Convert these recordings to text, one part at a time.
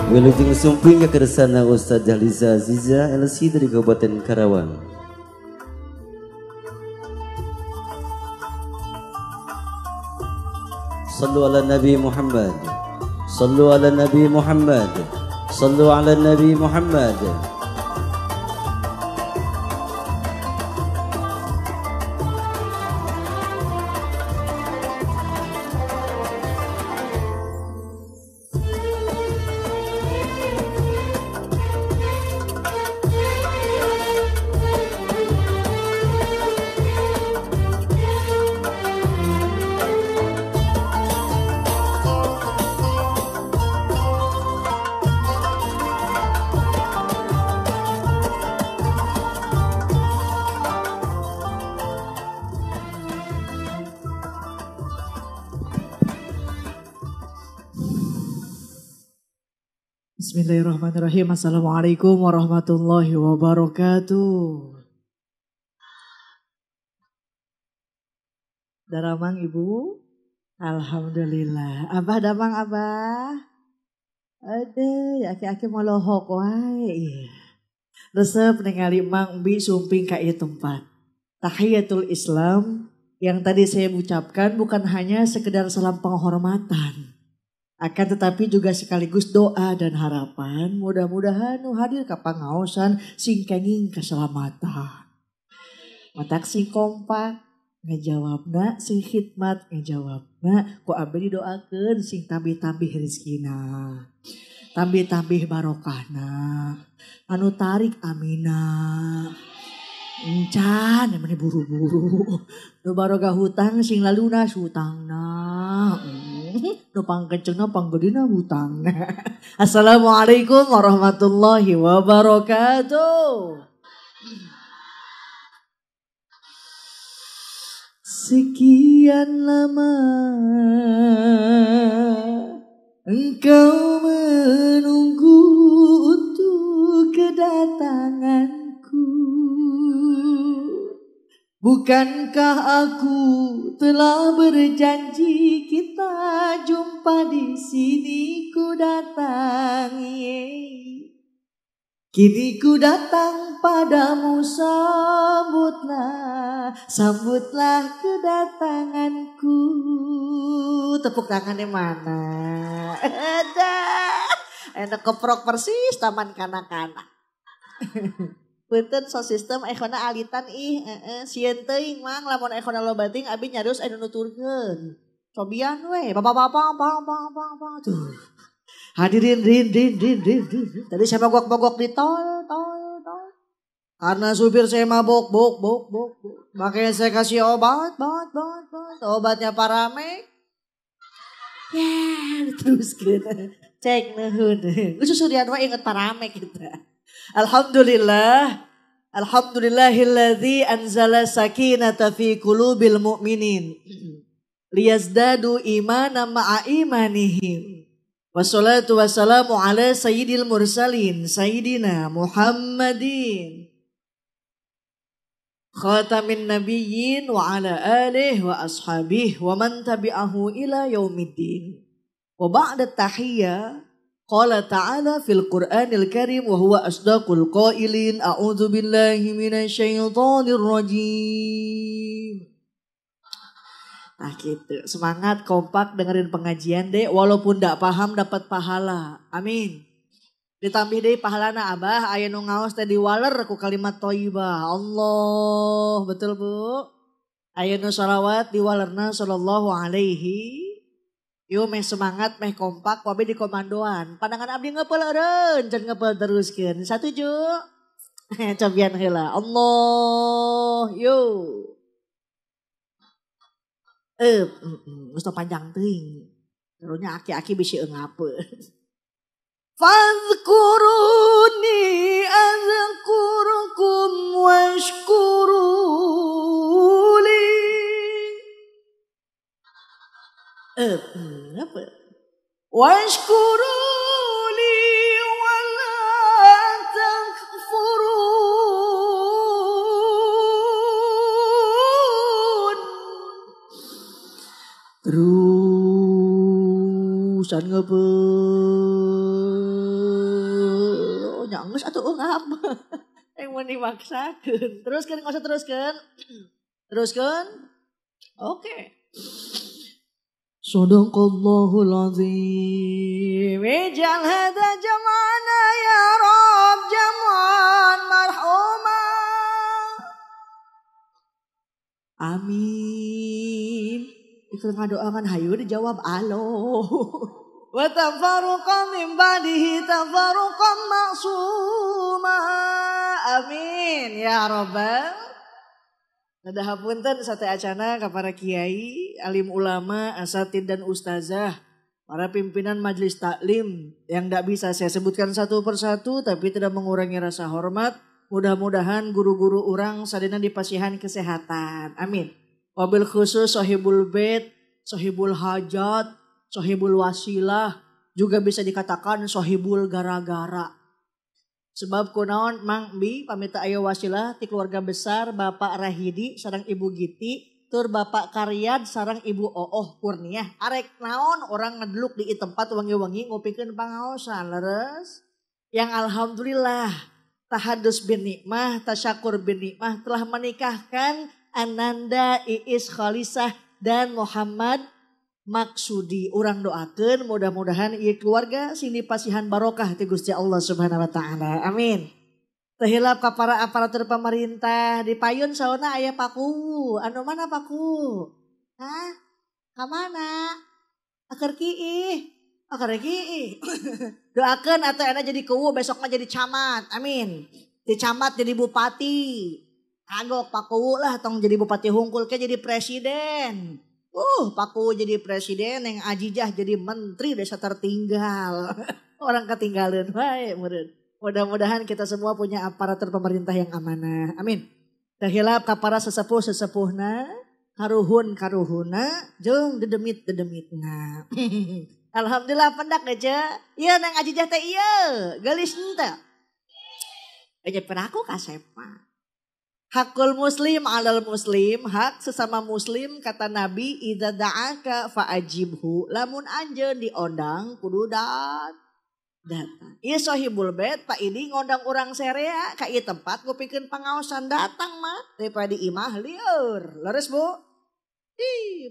Wilujeng sumping kekersana Ustaz Jahliza Aziza LC dari Kabupaten Karawang. Sallu ala Nabi Muhammad. Sallu ala Nabi Muhammad. Sallu ala Nabi Muhammad. Bismillahirrahmanirrahim. Assalamualaikum warahmatullahi wabarakatuh. Daramang ibu, alhamdulillah. Abah damang abah. Aduh, aki-aki molohok wae. Resep ningali Mang Bi sumping ka ieu tempat. Tahiyatul Islam yang tadi saya ucapkan bukan hanya sekedar salam penghormatan. Akan tetapi juga sekaligus doa dan harapan mudah-mudahan nu hadir ka pangaosan sing kenging keselamatan. Matak sing kompak ngejawabna, sing khidmat ngejawabna, ku abdi didoakeun sing tambih-tambih rezekina. Tambih-tambih barokahna. Anu tarik amina. Encan emane buru-buru. Nu barokah hutang sing lalunas hutangna. Nu pangkencengna panggedina hutangna. Assalamualaikum warahmatullahi wabarakatuh. Sekian lama engkau menunggu untuk kedatanganku. Bukankah aku telah berjanji kita jumpa di sini ku datang. Kini ku datang padamu, sambutlah kedatanganku. Tepuk tangannya mana? Ada. Enak keprok persis taman kanak-kanak. Punten so sistem ekona alitan sieun teuing mang lamun ekona loba ting abi nyarios anu nuturkeun. Cobian we, bapak-bapak tuh. Hadirin rin. Tadi saya mogok-mogok di tol. Karena supir saya mabok. Makanya saya kasih obat. Obatnya Paramek. Ya, teruskeun. Cek nuhun. Susudian we inget Paramek kita. Alhamdulillahilladzi anzala sakinata fi qulubil mu'minin liyazdadu imanan ma'a imanihim. Wassalatu wassalamu ala sayyidil mursalin sayyidina Muhammadin khatamin nabiyyin wa ala alihi wa ashabihi wa man tabi'ahu ila yaumiddin. Wa ba'da tahiyyah qala ta'ala fil Qur'anil Karim wa huwa asdaqul qailin a'udzu billahi minasyaitonir rajim. Nah gitu, semangat kompak dengerin pengajian deh walaupun enggak paham dapat pahala. Amin. Ditambih deh pahalana abah aya nu ngaos teh diwaler ku kalimat thayyibah. Allah, betul Bu? Aya nu shalawat diwalerna sallallahu alaihi. Yo meh semangat, meh kompak, wabe di komandoan. Pandangan abdi ngepel eureun, can ngepel teruskeun. Satuju. Cobian heula. Allah, yo. Geus panjang teuing. Karunya aki-aki bisi eungapeun. Fadhkuruni azkurukum washkuruli. Apa? Washkuruli wala takfurun. Terusan ngeupeun. nyangges atuh ungap. Yang mau dimaksakan. Teruskan, nggak usah teruskan. Teruskan. Oke. Sadaqallahul azim. Ij'al hadha jam'ana ya Rabb jam'an marhuma. Amin. Ikut ngadoakan hayu dijawab alo. Wa tafarruqan min ba'dihi tafarruqan ma'suma. Amin ya Rabbal. Nadahapunten sate acana ka para kiai, alim ulama, asatid dan ustazah, para pimpinan majelis taklim yang tidak bisa saya sebutkan satu persatu tapi tidak mengurangi rasa hormat. Mudah-mudahan guru-guru orang sadina dipasihan kesehatan. Amin. Wabil khusus sahibul bait, sahibul hajat, sahibul wasilah, juga bisa dikatakan sahibul gara-gara. Sebab kunaon Mang Bi pamita aya wasilah ti keluarga besar Bapak Rahidi sareng Ibu Giti tur Bapak Karyad sareng Ibu Ooh Kurniah. Arek naon orang ngedluk di tempat wangi-wangi ngopikeun pangaosan leres. Yang alhamdulillah tahadus bin nikmah, tasyakur bin nikmah telah menikahkan Ananda Iis Khalisah dan Muhammad Maksudi. Urang doakeun mudah-mudahan ieu keluarga sing dipasihan barokah ti Gusti Allah Subhanahu wa taala. Amin. Tehilap ka para aparatur pemerintah dipayun saona aya paku. Anu mana paku? Hah? Ka mana? Akar kiih. Akar kiih. Doakeun atuh ana jadi kuwu besok mah jadi camat. Amin. Di camat jadi bupati. Kagok paku lah tong jadi bupati hungkul ke jadi presiden. Paku jadi presiden, yang Ajijah jadi menteri desa tertinggal. Orang ketinggalan wae meureun. Mudah-mudahan kita semua punya aparatur pemerintah yang amanah. Amin. Tahilap ka para sesepuh-sesepuhna, karuhun-karuhuna, jeung dedemit-dedemitna. Alhamdulillah pendak aja. Ieu nang Ajijah teh ieu, geulis henteu. Aja peraku kasep mah. Hakul muslim alal muslim, hak sesama muslim kata Nabi idza da'aka fa'ajibhu. Lamun anjeun diondang kudu datang. Ieu sahibul bait Pak Idi ngondang urang serea ka ieu tempat ngupikeun pangaosan datang mah daripada imah lieur. Leres Bu?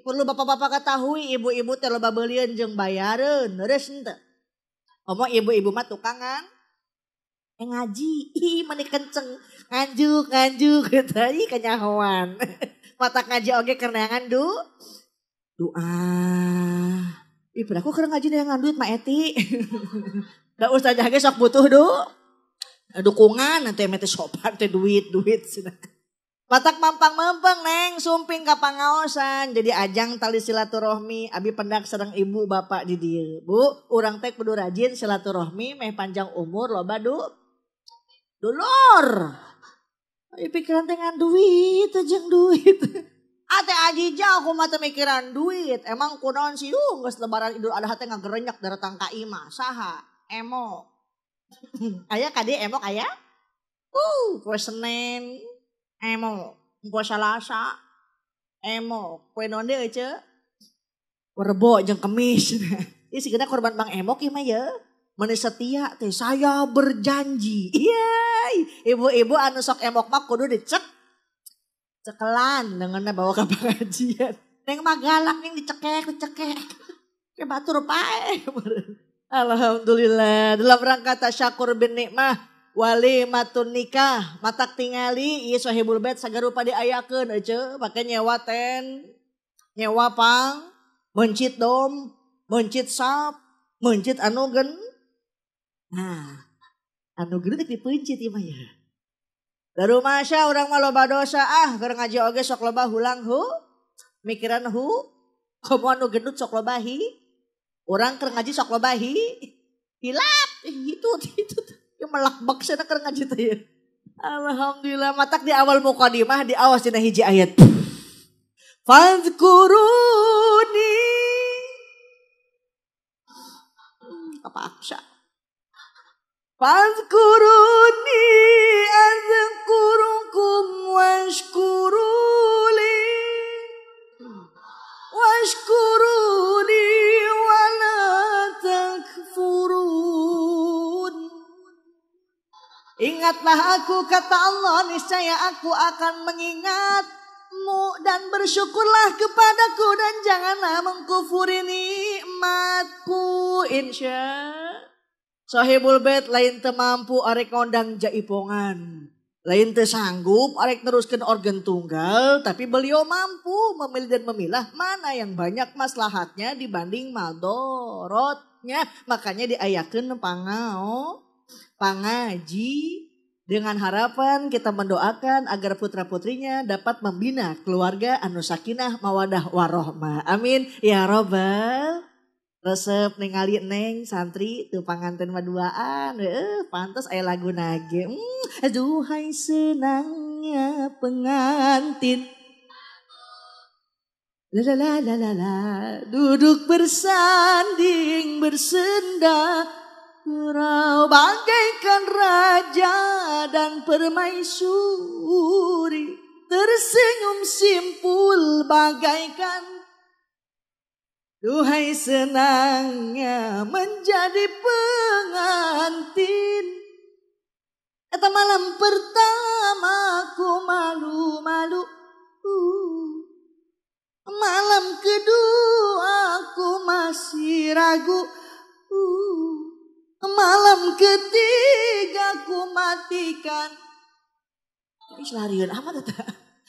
Perlu bapak-bapak ketahui ibu-ibu teh loba beulieun jeung bayareun. Leres henteu? Omong ibu-ibu mah tukangan ngaji, mani kenceng, nganjuk, gitu, kanyahoan. Mata ngaji oge kerenangan doa. Beraku kereng ngaji dengan duit Mak Eti. Da ustazah ge sok butuh dukungan, nanti mete sopan teh duit. Matak mampang-mampang neng, sumping ka pangaosan. Jadi ajang tali silaturahmi, abi pendak sareng ibu bapak di dieu. Bu, urang teh kudu rajin silaturahmi, meh panjang umur loba Dulur. Pikiran dengan duit jeung duit. Ate Ajijah aku mah teu mikiran duit. Emang kunaon sih geus lebaran Idul Adha teh ngagerenyak daratang ka imah. Saha? Emo. Aya ka dieu emok aya? Poe Senin emo, poe Salasa emo, poe naon deui ce? Rebo jeung Kemis. Ieu sigana korban Bang Emok ieu mah ye. Mane setia teh saya berjanji. Ibu-ibu anu sok emok mah kudu cekelan dengan bawa ke pengajian. Neng mah galak ning dicekek. Ke batur pae. Alhamdulillah dalam rangka tasyakur bin nikmah walimatun nikah matak tingali ieu sahibul bait sagarupa diayakeun eueuh make nyewa nyewa pang, mencit dom, mencit sap, mencit anu gen. Nah, anu geudeuk dipencit ieu mah ya. Daru masya urang mah loba dosa keur ngaji oge sok loba hulang mikiran komo anu gendut sok loba urang keur ngaji sok loba hilap itu yang melakbak sana keur ngaji teh. Alhamdulillah matak di awal mukadimah di awas dina hiji ayat. Fazkuruni apa aksa? Fazkuruni azkurukum washkuruli wala takfurun. Ingatlah aku, kata Allah, niscaya aku akan mengingatmu dan bersyukurlah kepadaku dan janganlah mengkufuri nikmatku. Insya Sahibul Bait lain teu mampu arek ngondang jaipongan. Lain teu sanggup arek neruskeun organ tunggal, tapi beliau mampu memilih dan memilah mana yang banyak maslahatnya dibanding madorotnya. Makanya diayakeun pangaji dengan harapan kita mendoakan agar putra-putrinya dapat membina keluarga anu sakinah mawadah warohmah. Amin ya robbal. Resep ningali neng santri tuh panganten maduaan. Pantes aya lagu nage. Aduhai senangnya pengantin. La la la la la. Duduk bersanding bersenda. Surau bagaikan raja dan permaisuri, tersenyum simpul bagaikan. Duhai senangnya menjadi pengantin. Eta malam pertama ku malu-malu. Malam kedua ku masih ragu. Malam ketiga ku matikan. Larian amat eta.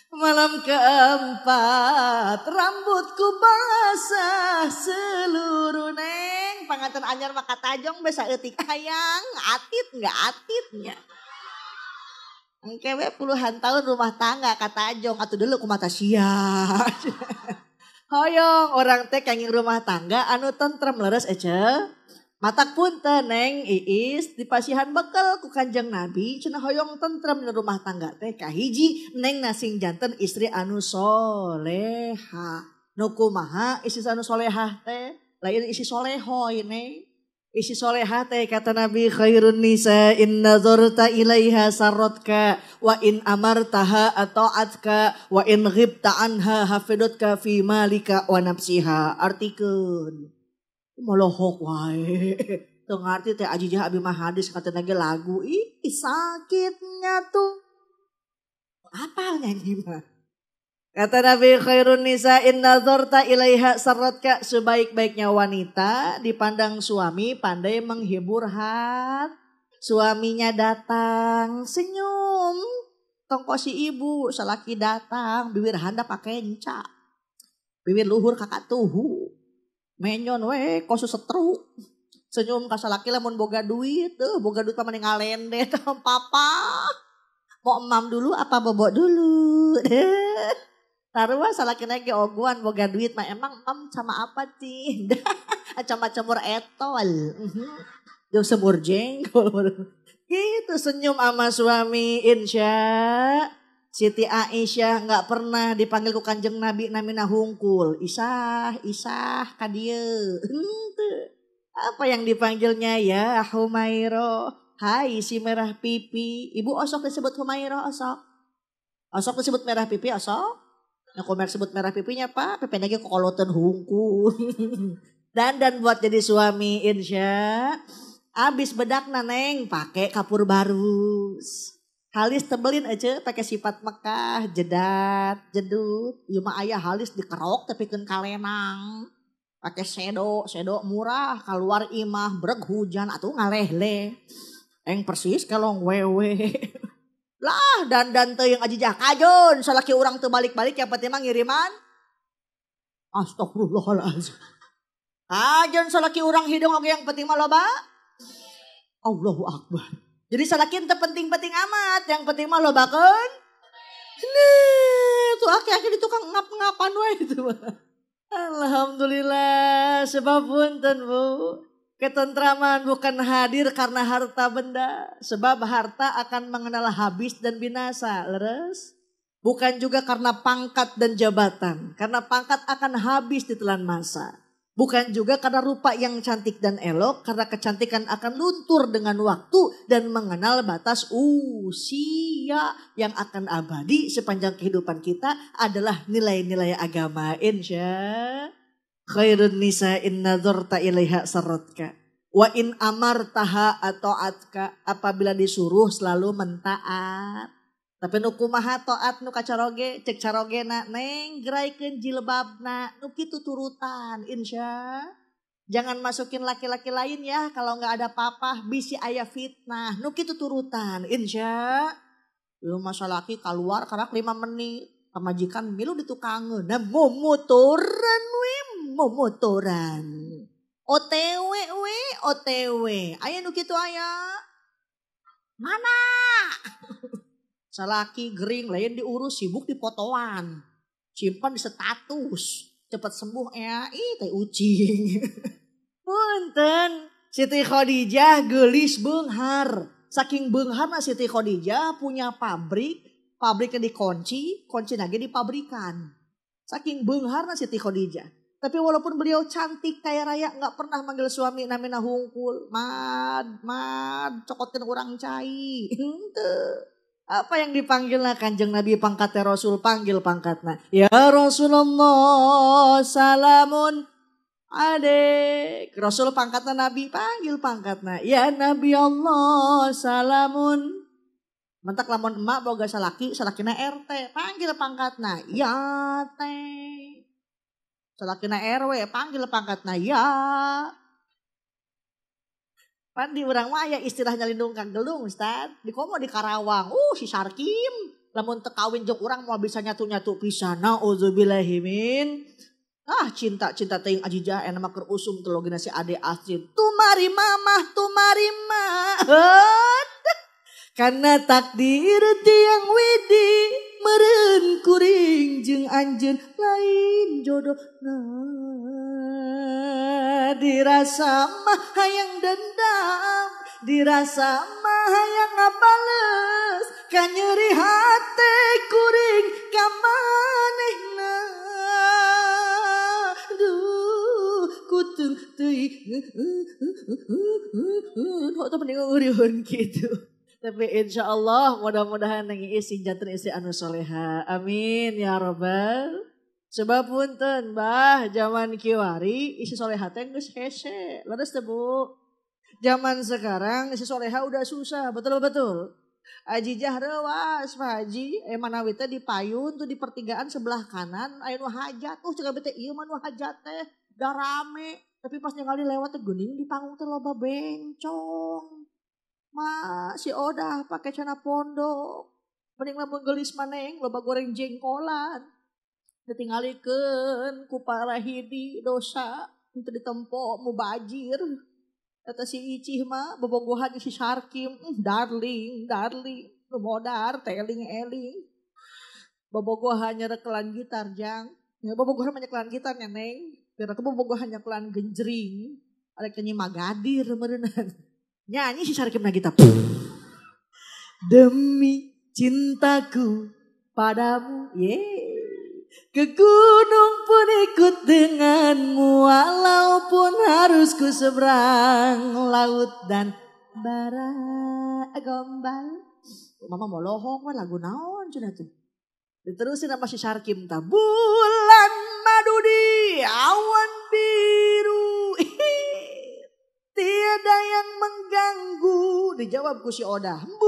Malam keempat rambutku basah seluruh neng. Panganten anyar maka tajong besa eutik hayang. Atit enggak atitnya. Engkewe puluhan tahun rumah tangga kata Ajong. Atuh dulu ku mata sia. Hoyong orang teh kanging rumah tangga anu tentrem leres ece. Matak pun teneng Iis dipasihan bekal ku Kanjeng Nabi cenah hoyong tentrem di rumah tangga teh kahiji neng nasing janten istri anu soleha. Nu kumaha istri anu solehah teh lain isi solehoy neng. Isi soleha teh kata Nabi khairun nisa in nazarta ilaiha sarratka wa in amartaha ata'atka wa in ghibta anha hafidatka fi malika wa nafsiha. Artikeun molohok wae. Teu ngarti teh aji jah abi mah hadis kata lagi lagu. Ih sakitnya tuh. Apal nyanyi mah. Kata Nabi khairun nisa in nazarta ilaiha sarratka, sebaik-baiknya wanita dipandang suami pandai menghibur hati. Suaminya datang senyum. Tongko si ibu salaki datang bibir handap pakai enca. Bibir luhur kakak tuhu. Menyon we kosu setruk. Senyum ka salaki lamun boga duit boga duit pamane ngalende papa. Mau emam dulu apa bobok dulu? Tarua salaki ge oguan boga duit mah emang emam sama apa sih? Acam-acamur etol. Jauh semur jengkol. Gitu senyum sama suami insya. Siti Aisyah gak pernah dipanggil ku Kanjeng Nabi namina hungkul. Isah kadieu. Apa yang dipanggilnya ya Humairo. Hai si merah pipi. Ibu osok disebut Humairo osok. Osok disebut merah pipi osok. Nah komer sebut merah pipinya pak. Pepe lagi kokoloten hungkul. Dan buat jadi suami insya. Abis bedak naneng pakai kapur barus. Halis tebelin aja pakai sifat Mekah, jedat, jedut. Ieu mah aya halis dikerok tapi keun kalenang. Pakai sedo murah, keluar imah breg hujan atuh ngalehle. Eng persis kelong wewe. Lah dan teu yang aji jah kajon, salaki urang teu balik-balik yang penting mah ngiriman. Astagfirullahalazim. Kajon salaki urang hidung oge yang penting mah loba. Allahu Akbar. Jadi salakin penting-penting amat. Yang penting mah lobakeun. Nah, tuh aki-aki di tukang ngap-ngapan wae itu. Alhamdulillah. Sebab punten Bu. Ketentraman bukan hadir karena harta benda. Sebab harta akan mengenal habis dan binasa. Leres. Bukan juga karena pangkat dan jabatan. Karena pangkat akan habis ditelan masa. Bukan juga karena rupa yang cantik dan elok, karena kecantikan akan luntur dengan waktu dan mengenal batas usia. Yang akan abadi sepanjang kehidupan kita adalah nilai-nilai agama. Insya khairun nisa in nazarta ilaiha sarratka. Wa in amartaha atau apabila disuruh selalu mentaat. Tapi nu kumaha taat nu kacaroge cek carogena neng geraikeun jilbabna nu kitu turutan insya. Jangan masukin laki-laki lain ya kalau nggak ada papa bisi aya fitnah nu kitu turutan insya. Lu masa laki keluar karena 5 menit pamajikan milu ditukangeun nah momotoran we momotoran. OTW we OTW aya nu kitu aya. Mana? Salaki gering lain diurus sibuk di fotoan. Simpan di status. Cepat sembuh ya. Ih teh ucing. Punten. Siti Khadijah gelis beunghar. Saking beungharna Siti Khadijah punya pabrik. Pabriknya dikunci. Kunci lagi di pabrikan. Saking beungharna Siti Khadijah. Tapi walaupun beliau cantik kaya raya. Gak pernah manggil suami namina hungkul. Mad. Cokotin orang cai. Henteu. Apa yang dipanggilnya Kanjeng Nabi pangkatnya Rasul panggil pangkatnya. Ya Rasulullah salamun adek. Rasul pangkatnya Nabi panggil pangkatnya. Ya Nabi Allah salamun. Mentak lamun emak boga salakina RT panggil pangkatnya. Ya teh. Salakina RW panggil pangkatnya. Ya. Pan di urang mah aya istilahnya lindung kang gelung Ustaz. Di komo di Karawang. Si Sarkim. Lamun teu kawin jeung urang moal bisa nyatu-nyatu pisan. Nauzubillahi min. Cinta teuing ajijah ena mah keur usum teu logina si Ade Astrid. Tumari mamah, tumari ma. Karena takdir tiang widi meureun kuring jeung anjeun lain jodohna. Dirasa mah hayang dendam, dirasa mah hayang ngabales, ka nyeri hate kuring ka manehna. Duh, kutung teuing. Hok teh mending ngeureun kitu. Tapi insya Allah mudah-mudahan nang isi jantan istri anu soleha. Amin ya rabbal. Sebab punten bah zaman kiwari isi soleha teh geus hese. Leres teh Bu. Zaman sekarang isi soleha udah susah, betul. Ajijah reuas Pak Haji, manawi teh di payun tuh di pertigaan sebelah kanan aya nu hajat. Ceuk bete ieu mah nu hajat teh da rame, tapi pas ningali lewat teh geuning di panggung teh loba bencong. Si Odah pakai celana pondok. Mending lamun geulis maneng loba goreng jengkolan. Ditinggalikeun ku para hidi dosa untuk ditempo mubajir. Kata si Icih mah bobogohan si Sarkim, darling, nu modar teling-eling. Bobogohan nyerekelan gitar jang. Ya bobogohan nyerekelan gitar neng. Biar aku bobogohan nyerekelan genjring. Ada nyanyi magadir meureunana. Nyanyi si Sarkim na gitar. Demi cintaku padamu, ke gunung pun ikut denganmu walaupun harus ku seberang laut dan bara gombal. Mama mau lohong mah lagu naon cenah tuh. Diterusin sama si Sarkim ta. Bulan madu di awan biru. Tiada yang mengganggu. Dijawab ku si Odah. Bubuy.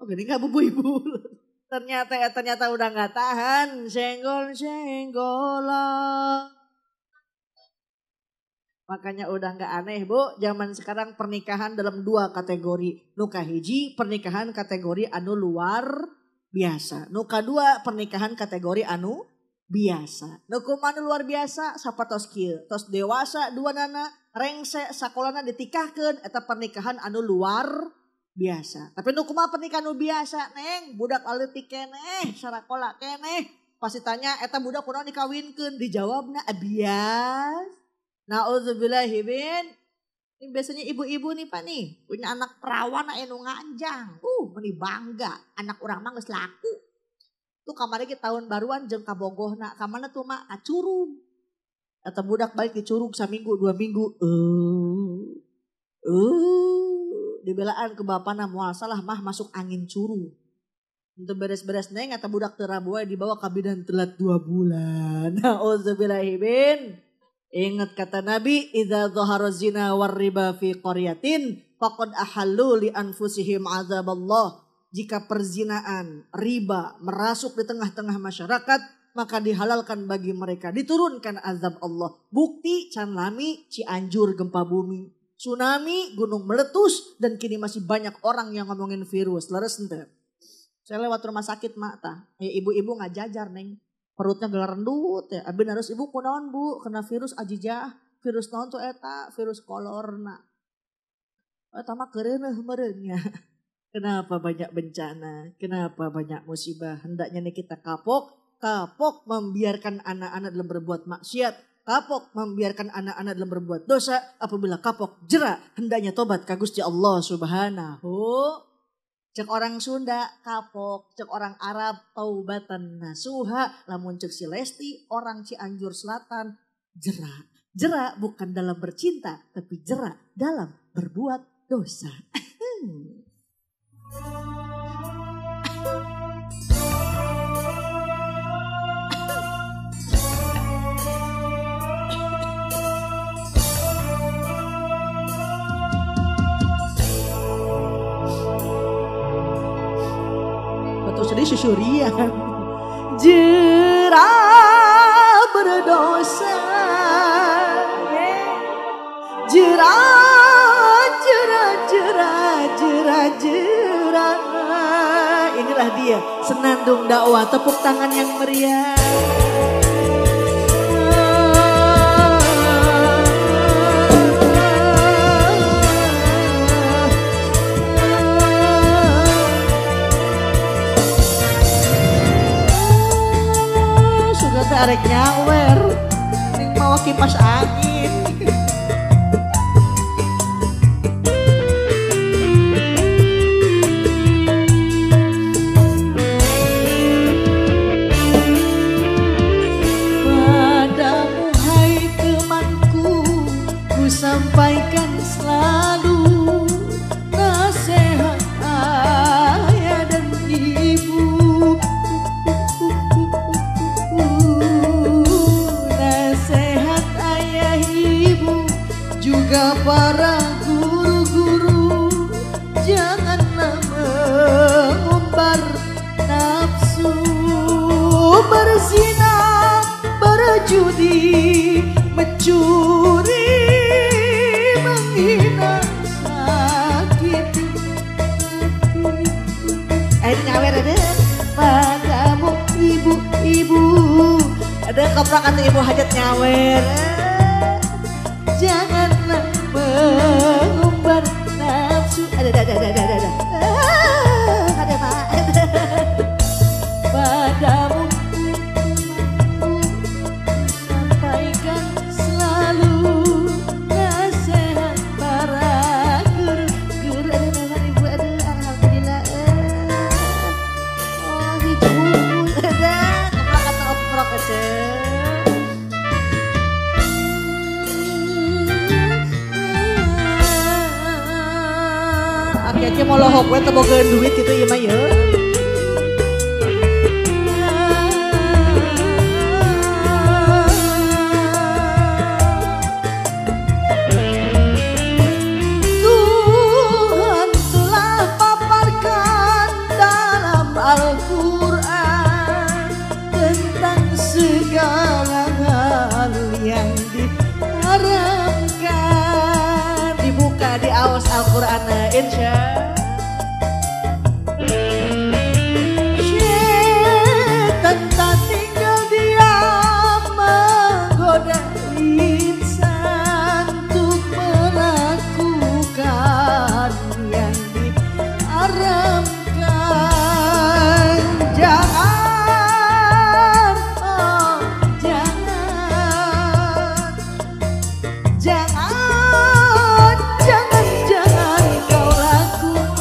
Oh gini gak bubui-bul. Ternyata udah gak tahan. Senggol-senggolan. Makanya udah gak aneh Bu. Zaman sekarang pernikahan dalam 2 kategori. Nuka hiji pernikahan kategori anu luar biasa. Nuka 2 pernikahan kategori anu biasa. Nuku anu luar biasa. Sapa tos kieu. Tos dewasa 2 nana. Rengse sakolana ditikahkeun. Eta pernikahan anu luar biasa. Tapi nu kumaha pernikahan nu biasa neng, budak aleutik keneh, sarakola keneh. Pasti tanya eta budak kunaon dikawinkeun, dijawabna bias. Nauzubillahi min. Ini biasanya ibu-ibu nih Pak nih, punya anak perawan anu nganjang. Meni bangga, anak urang mah geus laku. Tuh kamari ke tahun baruan jeung ka bogohna, ka mana tuh mah ka Curug. Eta budak balik di Curug saminggu 2 minggu. Dibelaan ke bapana moal salah mah masuk angin Curug. Untuk beres-beres neng atau budak terabuai dibawa ke bidan telat 2 bulan. Nauzubillahi min. Ingat kata Nabi, idza dhahara zina war riba fi qaryatin faqad ahallu li anfusihim azaballah. Jika perzinaan, riba merasuk di tengah-tengah masyarakat, maka dihalalkan bagi mereka, diturunkan azab Allah. Bukti can lami Cianjur gempa bumi, tsunami, gunung meletus, dan kini masih banyak orang yang ngomongin virus. Leres ente. Saya lewat rumah sakit mata, ibu-ibu ngajajar neng. Perutnya gelar rendut ya. Abin harus ibu kunaon bu, kena virus ajijah. Virus naon tuh eta, virus kolorna. Eta mah kereuneuh meureunnya. Kenapa banyak bencana? Kenapa banyak musibah? Hendaknya nih kita kapok membiarkan anak-anak dalam berbuat maksiat. Kapok membiarkan anak-anak dalam berbuat dosa. Apabila kapok jerak, hendaknya tobat ka Gusti Allah Subhanahu. Cek orang Sunda kapok, cek orang Arab taubatan nasuha, lamun cek si Lesti orang Cianjur Selatan jerak. Jerak bukan dalam bercinta, tapi jerak dalam berbuat dosa. Sedih susurian jerah berdosa jerah. Inilah dia senandung dakwah, tepuk tangan yang meriah. Arek nyawer, ning mau kipas angin. Padamu hai temanku, ku sampaikan selalu nasihat ayah dan ibu. Juga para guru-guru, janganlah mengumbar nafsu, berzina, berjudi, mencuri, menghina, sakit hati. Nyawer ada padamu ibu-ibu, ada koprak atau ibu hajat nyawer. Janganlah mengumbar nafsu. Ada. Padamu sampaikan selalu nasihat para guru. Ada ibu ada, alhamdulillah. Oh hijau ada. Koprak atau oprok aja. Aki-aki mau lohok gue tebogan duit gitu ya mah ya. Tuhan telah paparkan dalam Al-Quran tentang segala hal yang diharamkan. Dibuka di awas Al-Quran insya Syaitan tak tinggal diam menggoda insan untuk melakukan yang diharamkan. Jangan, oh jangan kau lakukan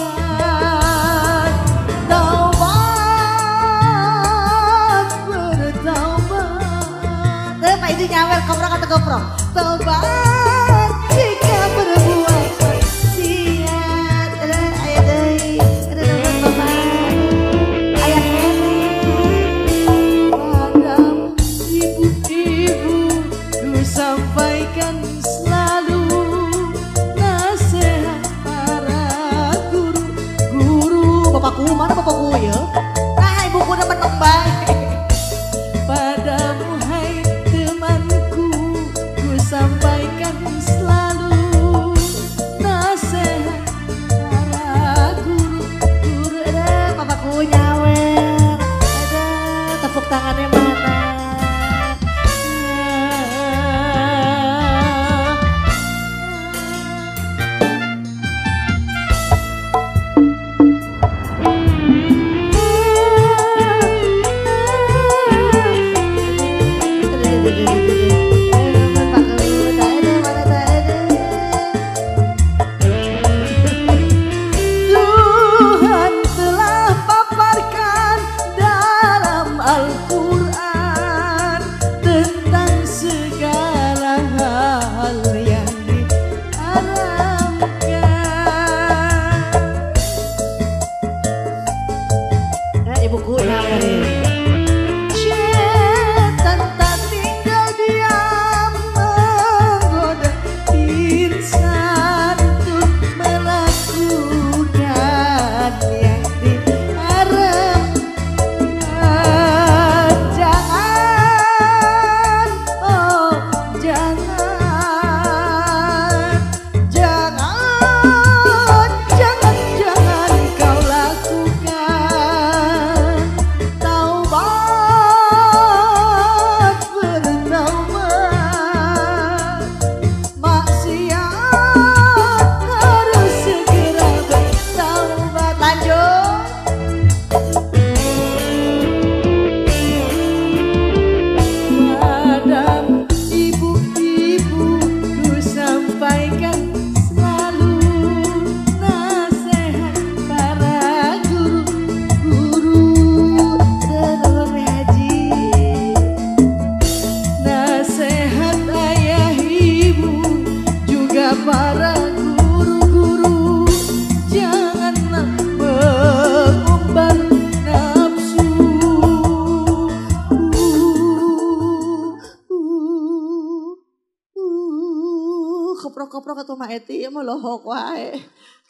koprok atau mah eti mah lohok wae.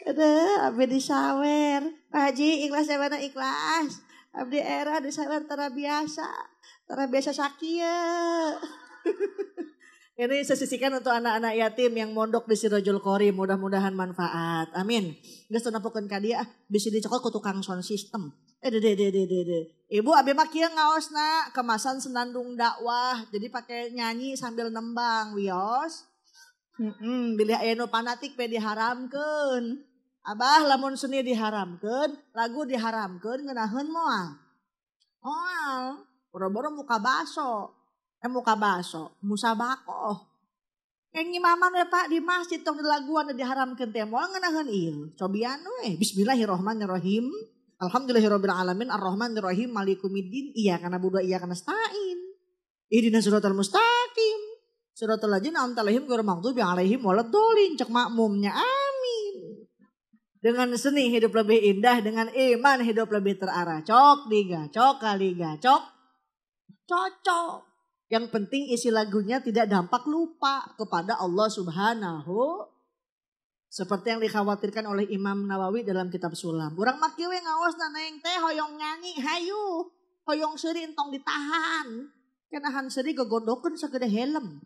Kada abdi disawer. Pak Haji ikhlas ya mana ikhlas. Abdi era disawer tara biasa sakieu. Ini saya sisihkan untuk anak-anak yatim yang mondok di Sirajul Qorim. Mudah-mudahan manfaat. Amin. Geus napukeun ka dieu bisa dicokot ku tukang sound system. Ibu abi mah kieu ngaosna kemasan senandung dakwah. Jadi pakai nyanyi sambil nembang wios. Bilih aya nu fanatik pe diharamkeun. Abah lamun seni diharamkeun, lagu diharamkeun ngeunaheun moal. Moal. Boro-boro muka baso. Musabakoh. Yang ngimaman we Pak di masjid tong dilaguan diharamkeun teh moal ngeunaheun ieu. Cobian we. Bismillahirrahmanirrahim. Alhamdulillahirabbil alamin arrahmanirrahim malikumiddin iyyaka na'budu wa iyyaka nasta'in. Ihdinas siratal mustaqim. Siratal ladzina an'amta 'alaihim ghairil maghdubi 'alaihim waladdallin. Cek makmumnya amin. Dengan seni hidup lebih indah, dengan iman hidup lebih terarah. Cok kaliga, cocok. Yang penting isi lagunya tidak dampak lupa kepada Allah Subhanahu. Seperti yang dikhawatirkan oleh Imam Nawawi dalam kitab Sulam. Urang mah kieu we ngaosna neng teh hoyong nyanyi hayu. Hoyong seuri entong ditahan. Kenahan seuri gogondokeun sagede helm.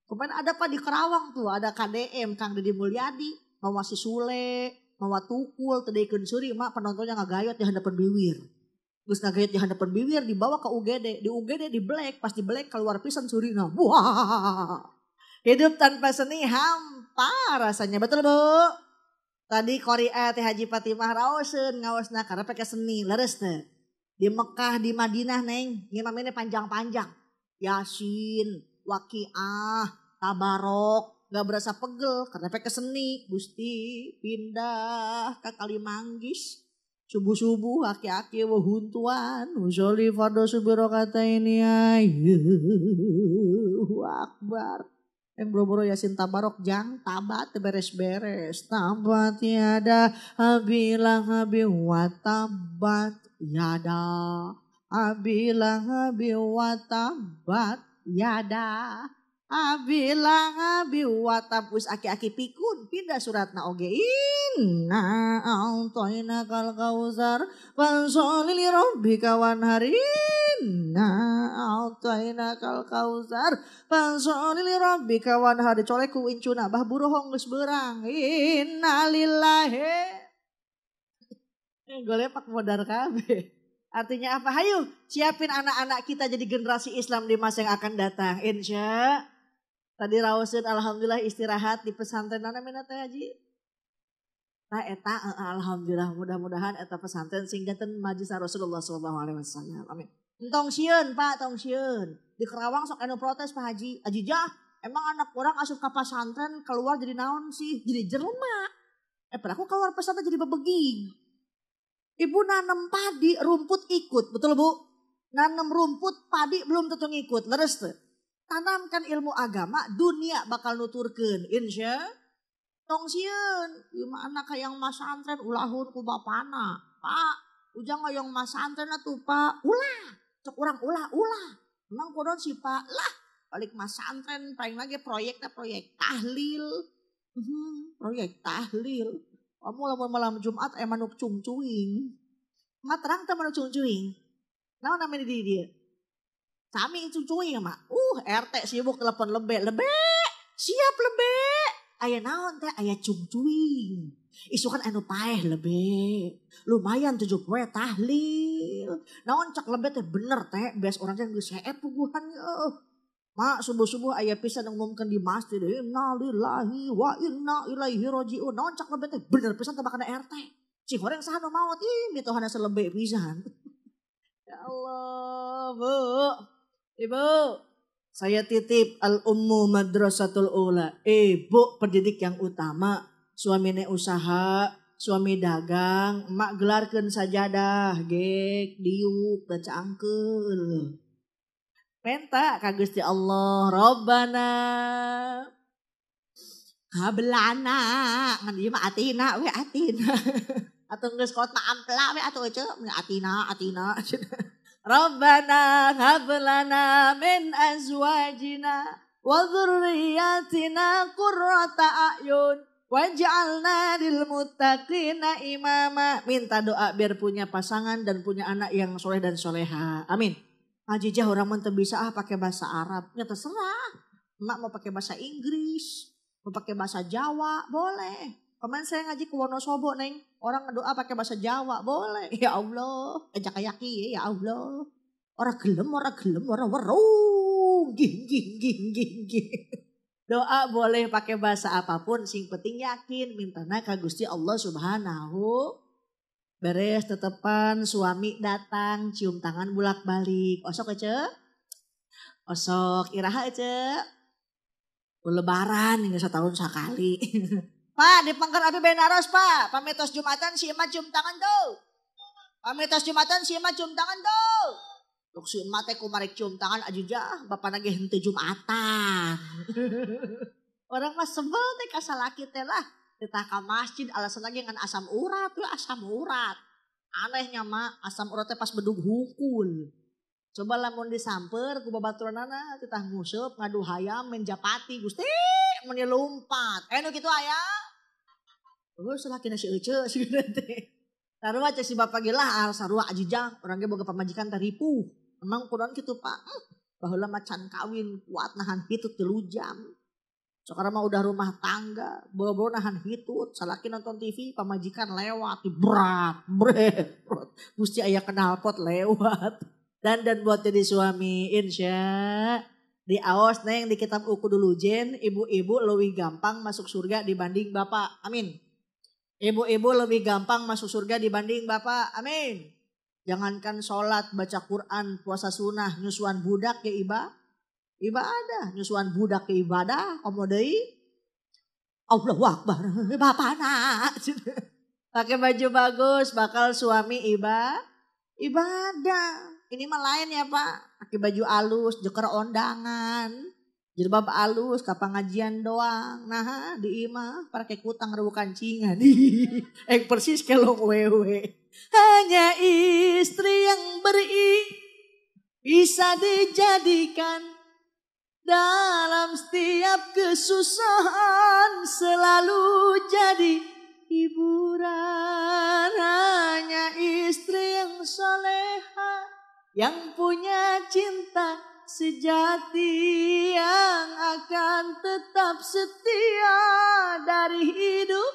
Kemarin ada Pak di Kerawang tuh, ada KDM Kang Deddy Mulyadi, mawa si Sule, mawa tukul tedikeun seuri mak penontonnya ngagayot di handapan biwir. Terus ngagayot di handapan biwir dibawa ke UGD, di UGD di black, pas di black keluar pisan surina. Wah. Hidup tanpa seni hampa rasanya, betul Bu? Tadi Korea Teh Haji Fatimah raoseun ngaosna karena pakai seni, leres teh. Di Mekah, di Madinah neng, ngimamine panjang-panjang. Yasin, Waqiah, Tabarok, gak berasa pegel karena pakai seni. Gusti pindah ke Kalimanggis. Subuh-subuh aki-aki wahuntuan. Usoli fardo subiro kata ini Allahu Akbar. Yang boro-boro Yasin Tabarok jang tabat beres-beres. Tabat tiada habilah habi watabat yada. Habilah habi watabat yada. Abilang abi watapus aki-aki pikun pindah suratna oge inna a'tayna kal kausar fansholli li rabbika wanhar inna a'tayna kal kausar fansholli li rabbika wanhar dicolek ku incuna bah buruhong geus beurang inna lillahi golepak modar kabeh. Artinya apa? Hayu siapin anak-anak kita jadi generasi Islam di masa yang akan datang insya. Tadi raoseun alhamdulillah istirahat di pesantren namina teh Haji. Nah eta alhamdulillah mudah-mudahan eta pesantren sehingga ten majlis Rasulullah sallallahu alaihi wasallam. Amin. Entong sieun Pak, tong sieun. Di Kerawang sok anu protes Pak Haji. Haji jah, emang anak orang asup ka pesantren keluar jadi naon sih? Jadi jelema. Aku keluar pesantren jadi bebeging. Ibu nanam padi, rumput ikut, betul Bu? Nanam rumput, padi belum tentu ngikut, leres tuh. Tanamkan ilmu agama, dunia bakal nuturkeun, insya. Tong sieun, ieu mah anak hayang masantren ulahun ku bapana. Pak, ujang hayang masantren atuh Pak. Ulah, cek urang ulah. Emang kudu si Pak lah, balik masantren paling lagi proyeknya proyek tahlil. Proyek tahlil. Kamu lamun malam Jumat manuk cungcuing. Materang teh manuk cungcuing. Naon namanya di dia? Sami cungcuing mah. RT sibuk telepon lebe. Siap lebe. Aya naon teh? Aya cungcuing. Isu kan anu paeh lebe. Lumayan 7 poe tahlil. Naon cak lebe teh bener teh. Bias orang yang geus heet puguhannya. Mak subuh-subuh aya pisan ngumumkeun di masjid. Inna lillahi wa inna ilaihi rajiun. Naon cak lebe teh bener pisan teh bakana RT. Cik orang saha nu maot ih mitohana selebe pisan. Ya Allah, Bu. Ibu, saya titip Al-Ummu Madrasatul Ula. Ibu pendidik yang utama, suamine usaha, suami dagang, emak gelarkeun sajadah, gek, diuk, dan cangkeul. Penta ka Gusti Allah, Rabbana hablana, ngan ieu mah atina we atina. Atuh geus kota ampla we atuh ceu atina. Rabbana hablana min azwajina wa dzurriyyatina qurrata a'yun waj'alna lil muttaqina imama. Minta doa biar punya pasangan dan punya anak yang soleh dan soleha. Amin. Ajijah orang mah teu bisa pakai bahasa Arab. Ya terserah. Emak mau pakai bahasa Inggris, mau pakai bahasa Jawa, boleh. Kemarin saya ngaji ke Wonosobo, Neng. Orang ngedoa pakai bahasa Jawa, boleh. Ya Allah, ajak kayaki ya Allah. Orang gelem, orang werung. Ging. Doa boleh pakai bahasa apapun, sing penting yakin. Mintana ka Gusti Allah Subhanahu. Beres tetepan suami datang, cium tangan bulak-balik. Osok aja. Osok iraha aja. Lebaran hingga setahun sekali. Pak, di Pangkal Abi Benaros, Pak. Pamitos Jumatan si Emak cium tangan tuh. Pamitos Jumatan si Emak cium tangan tuh. Tuk si Emak teh kumarik cium tangan ajujah. Bapak nage henteu Jumatan. Orang mah sebel teh ka salaki teh lah. Kita ke masjid alasan lagi ngan asam urat. Tuh asam urat. Anehnya mah asam urat teh pas bedug hungkul. Coba lamun disamper ku babaturanana titah nguseup ngadu hayam main japati Gusti mun lompat. Nu kitu aya. Salaki nasi ece sih teh. Sarua cek si bapak ge lah sarua ajijang urang ge boga pamajikan teh ripuh. Emang kunaon kitu Pak? Baheula macan kawin kuat nahan hitut 3 jam. Sekarang mah udah rumah tangga, bawa nahan hitut, salaki nonton TV, pamajikan lewat, berat. Gusti aya knalpot lewat. Dan buat jadi suami insya di aos neng di kitab uku dulu jen, ibu-ibu lebih gampang masuk surga dibanding bapak, amin. Ibu-ibu lebih gampang masuk surga dibanding bapak, amin. Jangankan sholat, baca Quran, puasa sunnah, nyusuan budak ke ibadah, nyusuan budak ke ibadah, komodai. Allahu Akbar, bapak nak. Pakai baju bagus, bakal suami ibadah. Ini mah lain ya Pak, pakai baju alus, jeker ondangan, jilbab alus, ke pengajian doang. Nah di imah pakai kutang rebu kancingan. Persis kelong wewe. Hanya istri yang bisa dijadikan dalam setiap kesusahan, selalu jadi hiburan. Hanya istri yang soleha, yang punya cinta sejati, yang akan tetap setia dari hidup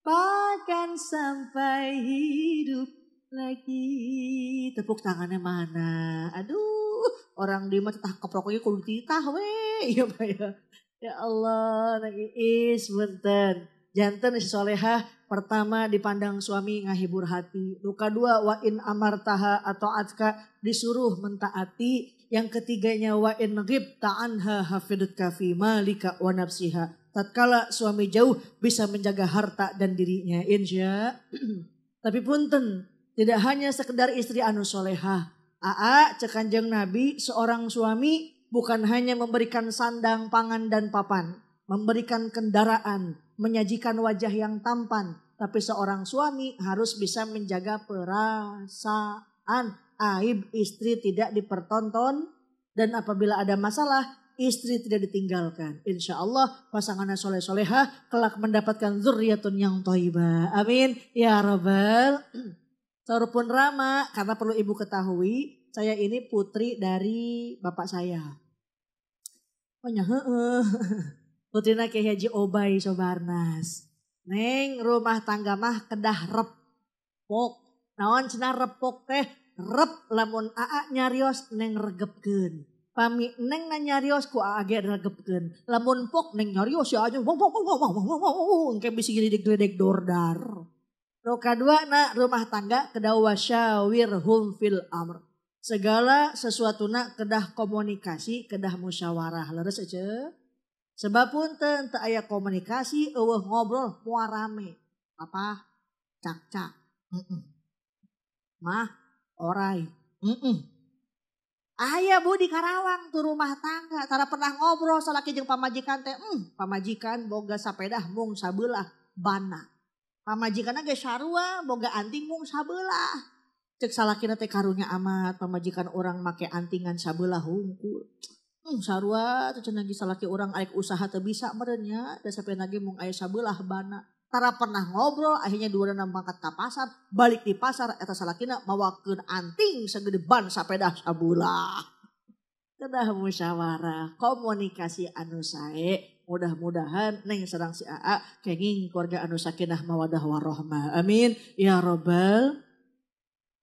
bahkan sampai hidup lagi. Tepuk tangannya mana? Aduh, orang di mah tah keproknya kudu titah we. Ya Pak ya. Ya Allah, nang iis punten. Janten si solehah pertama dipandang suami ngahibur hati. Luka 2 wa in amartaha atau atka disuruh mentaati. Yang ketiganya wa in ghibta anha hafidutka fi malika wa nafsiha. Tatkala suami jauh bisa menjaga harta dan dirinya insya. Tapi punten tidak hanya sekedar istri anu solehah. Cek Kanjeng Nabi seorang suami bukan hanya memberikan sandang, pangan dan papan. Memberikan kendaraan, menyajikan wajah yang tampan. Tapi seorang suami harus bisa menjaga perasaan. Aib istri tidak dipertonton. Dan apabila ada masalah, istri tidak ditinggalkan. Insya Allah pasangannya soleh-solehah kelak mendapatkan zurriyatun yang thayyibah. Amin. Ya Rabbal. Saurpun Rama, karena perlu ibu ketahui, saya ini putri dari bapak saya. Putrina Kyai Haji Obay Sobarnas. Neng rumah tangga mah kedah repok. Naon cenah repok teh? Rep lamun aa nyarios neng regepkeun. Pami neng nyarios ku aa ge regepkeun. Lamun pok neng nyarios ya aja engke bisi gledek dordar. Nu kadua na rumah tangga kedah wasyawirhum fil amr. Segala sesuatuna kedah komunikasi, kedah musyawarah. Leres aja. Sebab punten teu aya komunikasi eueuh ngobrol moal rame. Apa? Cak. Mah orai. Aya Bu di Karawang tuh rumah tangga. Tara pernah ngobrol salaki jeung pamajikan teh. Pamajikan boga sapedah mung sabelah bana. Pamajikanna ge sarua boga anting mung sabelah. Cek salakina teh karunya amat pamajikan orang make antingan sabelah hungkul. Sarua teu cenah lagi salaki urang aek usaha teu bisa merenya da sampai lagi mung aya sabelah bana. Tara pernah ngobrol akhirnya duana mangkat ka pasar, balik di pasar eta salakina mawakeun anting sagede ban sapeda sabelah. Kedah musyawarah, komunikasi anu sae, mudah-mudahan neng sareng si AA kenging keluarga anu sakinah mawadah warahmah. Amin ya rabbal.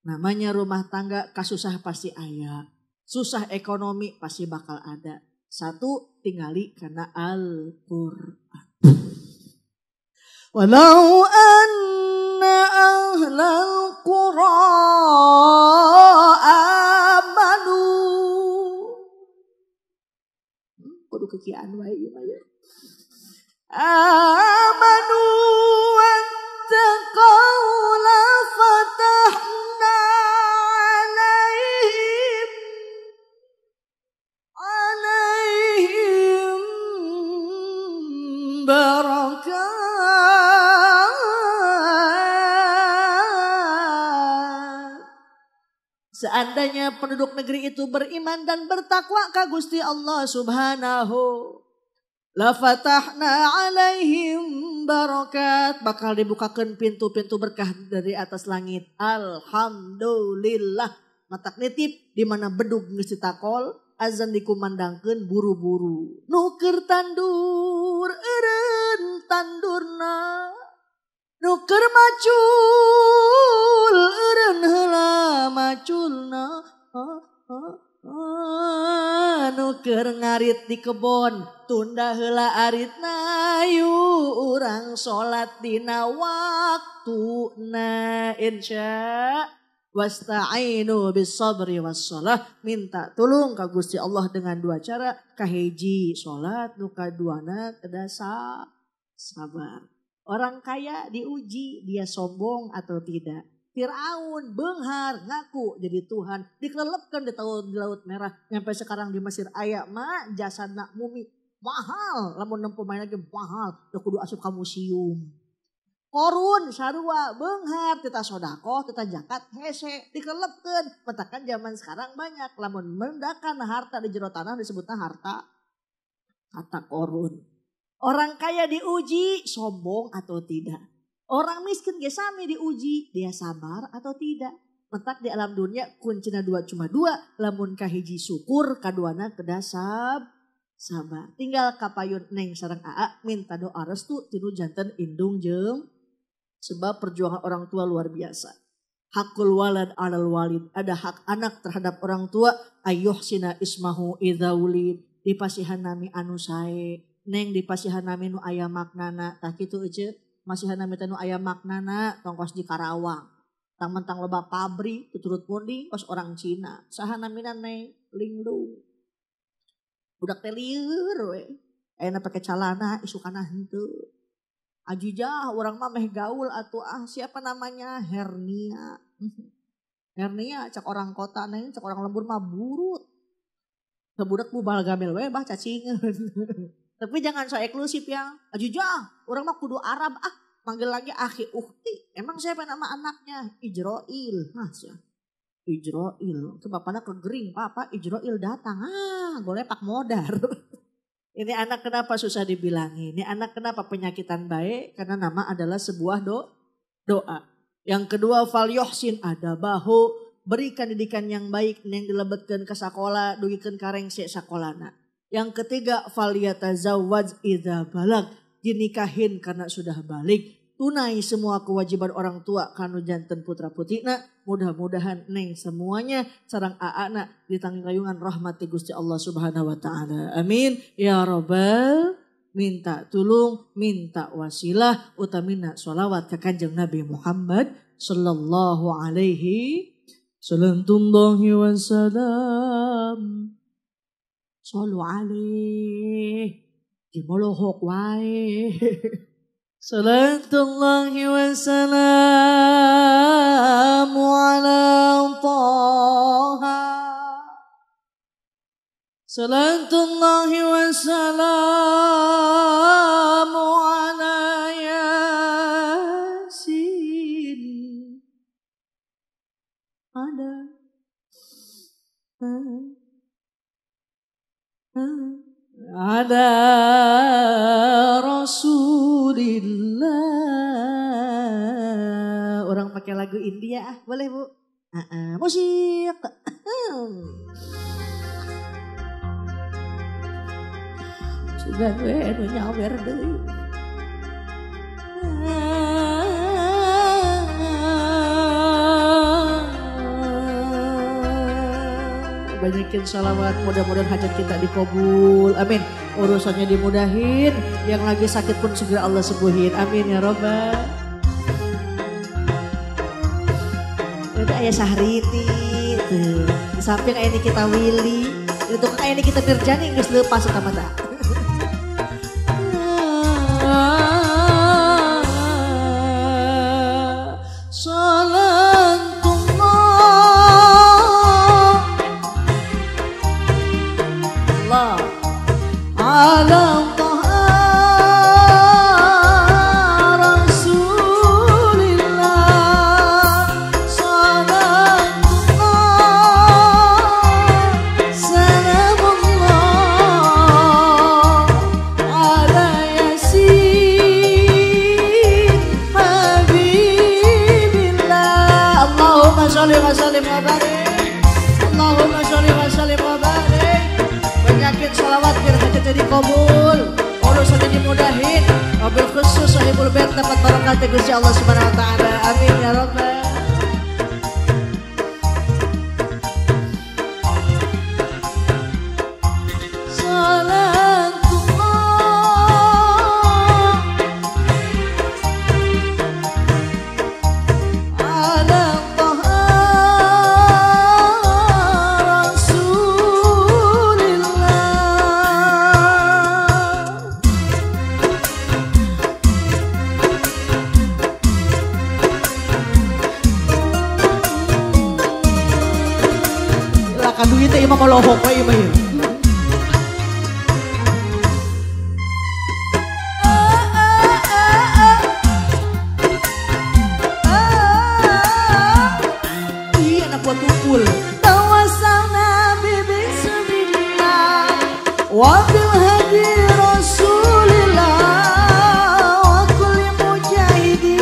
Namanya rumah tangga kasusah pasti aya. Susah ekonomi pasti bakal ada. Satu, tinggali karena Al-Quran. Walau anna ahlal qura amanu. Kudu kekian wae ieu mah ya. Amanu wattaqau la fatahna alaihim barakat. Seandainya penduduk negeri itu beriman dan bertakwa ka Gusti Allah Subhanahu, la fatahna alaihim barakat, bakal dibukakan pintu-pintu berkah dari atas langit. Alhamdulillah. Matak nitip di mana bedug geus ditakol, azan dikumandangkeun buru-buru. Nuker tandur eureun tandurna. Nuker macul eureun heula maculna. Nuker ngarit di kebon tunda heula aritna. Yu urang salat dina waktuna insya. Wasta'inu bis sabri was shalah, minta tolong ka Gusti Allah dengan dua cara, kahiji salat, nu kaduana kedasa sabar. Orang kaya diuji dia sombong atau tidak. Firaun beunghar ngaku jadi Tuhan, dikelepkan di Laut Merah, sampai sekarang di Mesir aya mah jasadna mumi mahal, lamun nempo main lagi mahal, da kudu asup ka museum. Korun sarua beunghar tita sodaqoh tita zakat hese dikelepkeun, metakan zaman sekarang banyak lamun mendakan harta di jero tanah disebutna harta kata korun. Orang kaya diuji sombong atau tidak. Orang miskin ge sami diuji dia sabar atau tidak. Mentak di alam dunia kuncina dua cuma dua, lamun kahiji syukur kaduana kedasab sabar. Tinggal kapayun neng sareng AA minta doa restu tinu janten indung jeung sebab perjuangan orang tua luar biasa. Hakul walad alal walid, ada hak anak terhadap orang tua. Ayyuhsina ismahu idza wulid, dipasihan nami anu sae. Neng dipasihan nami nu aya maknana. Tah kitu euceut, masihan nami teh nu aya maknana tongkos di Karawang. Tang mentang loba pabrik tuturut pundi kos orang Cina. Saha namina neng linglung. Budak teh lieur we. Ayeuna pake calana isukana henteu. Ajijah orang mah meh gaul atuh siapa namanya Hernia. Hernia cak orang kota neng, cak orang lembur mah burut. Kebudak bubal gamel we bah cacingeun. Tapi jangan so eksklusif ya. Ajijah orang mah kudu Arab manggil lagi akhi ukti. Emang siapa nama anaknya? Ijroil. Ijroil. Ke bapaknya kegering papa Ijroil datang. Boleh pak modar. Ini anak kenapa susah dibilangi? Ini anak kenapa penyakitan baik? Karena nama adalah sebuah doa. Yang kedua fal yuhsin adabahu, berikan didikan yang baik yang dilebetkeun ke sakola, dugikeun ka rengse sakolana. Yang ketiga fal yatazawwaj idza balag, dinikahin karena sudah balik. Tunai semua kewajiban orang tua kanu janten putra putina. Mudah-mudahan neng semuanya sareng aana ditanggung kayungan rahmati Gusti Allah Subhanahu wa taala. Amin ya rabbal. Minta tulung, minta wasilah, utamina sholawat ke Kanjeng Nabi Muhammad sallallahu alaihi wasallam. Sallu alaihi dibolohok wae. Salatullahi wa salamu ala Taha. Salatullahi wa salamu ala Yasin. Ada ala Rasulillah. Orang pakai lagu India boleh Bu? Musik. Sudah gue nyawer deh. Banyakin salawat, mudah-mudahan hajat kita dikabul, amin. Urusannya dimudahin, yang lagi sakit pun segera Allah sembuhin, amin ya Rabbal. Itu ayah Sahriti, tuh di samping ayah Nikita Willy, itu kan ayah Nikita Mirjani nggak selepas sama tak. Allahumma sholli wa sallim wa barik. Banyakin salawat biar hajatnya dikabul, urusannya dimudahin. Wabil khusus sahibul bait dapat barokah Gusti Allah Subhanahu wa taala. Amin ya rabbal. Duit imam malohok we imam. Iya anak buat tukul. Tawassalna bi bismillah wa bil hadi Rasulillah wa kulli mujahidillah.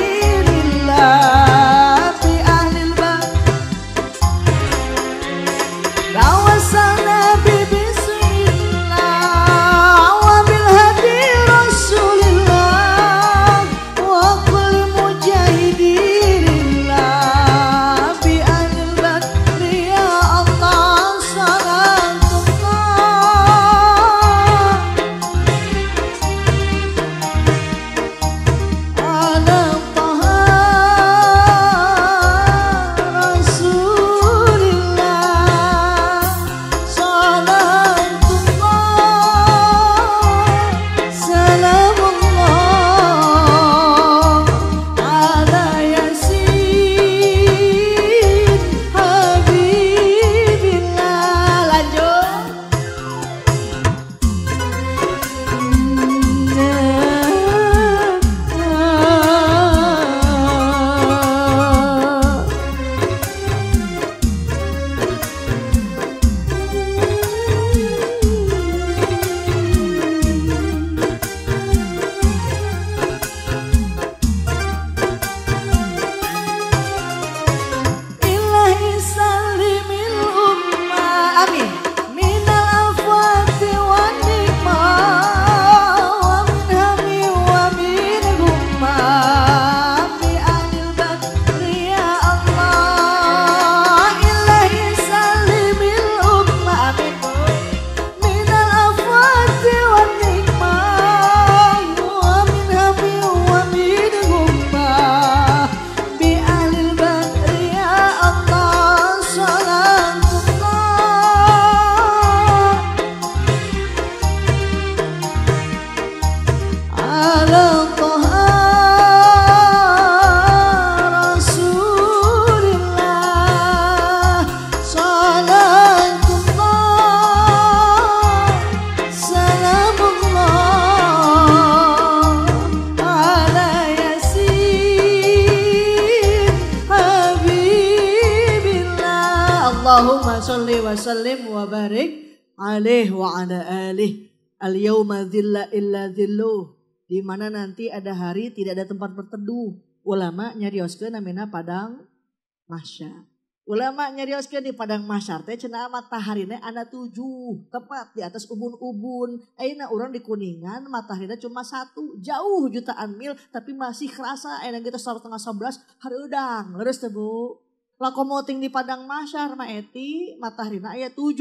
Allahumma sholli wa sallim wa barik. alaihi wa ala alihi al-yawma dhilla illa dhilluh. Di mana nanti ada hari tidak ada tempat berteduh. Ulama nyarioskeun namina padang mahsyar. Ulama nyarioskeun di padang mahsyar teh cenah mataharina ana 7 tepat di atas ubun-ubun. Ayeuna urang di Kuningan mataharina cuma 1 jauh jutaan mil tapi masih kerasa ayeuna kita 10:30 hareudeung. Leres teh Bu. Lakomoting di padang mahsyar mah eti mataharina aya 7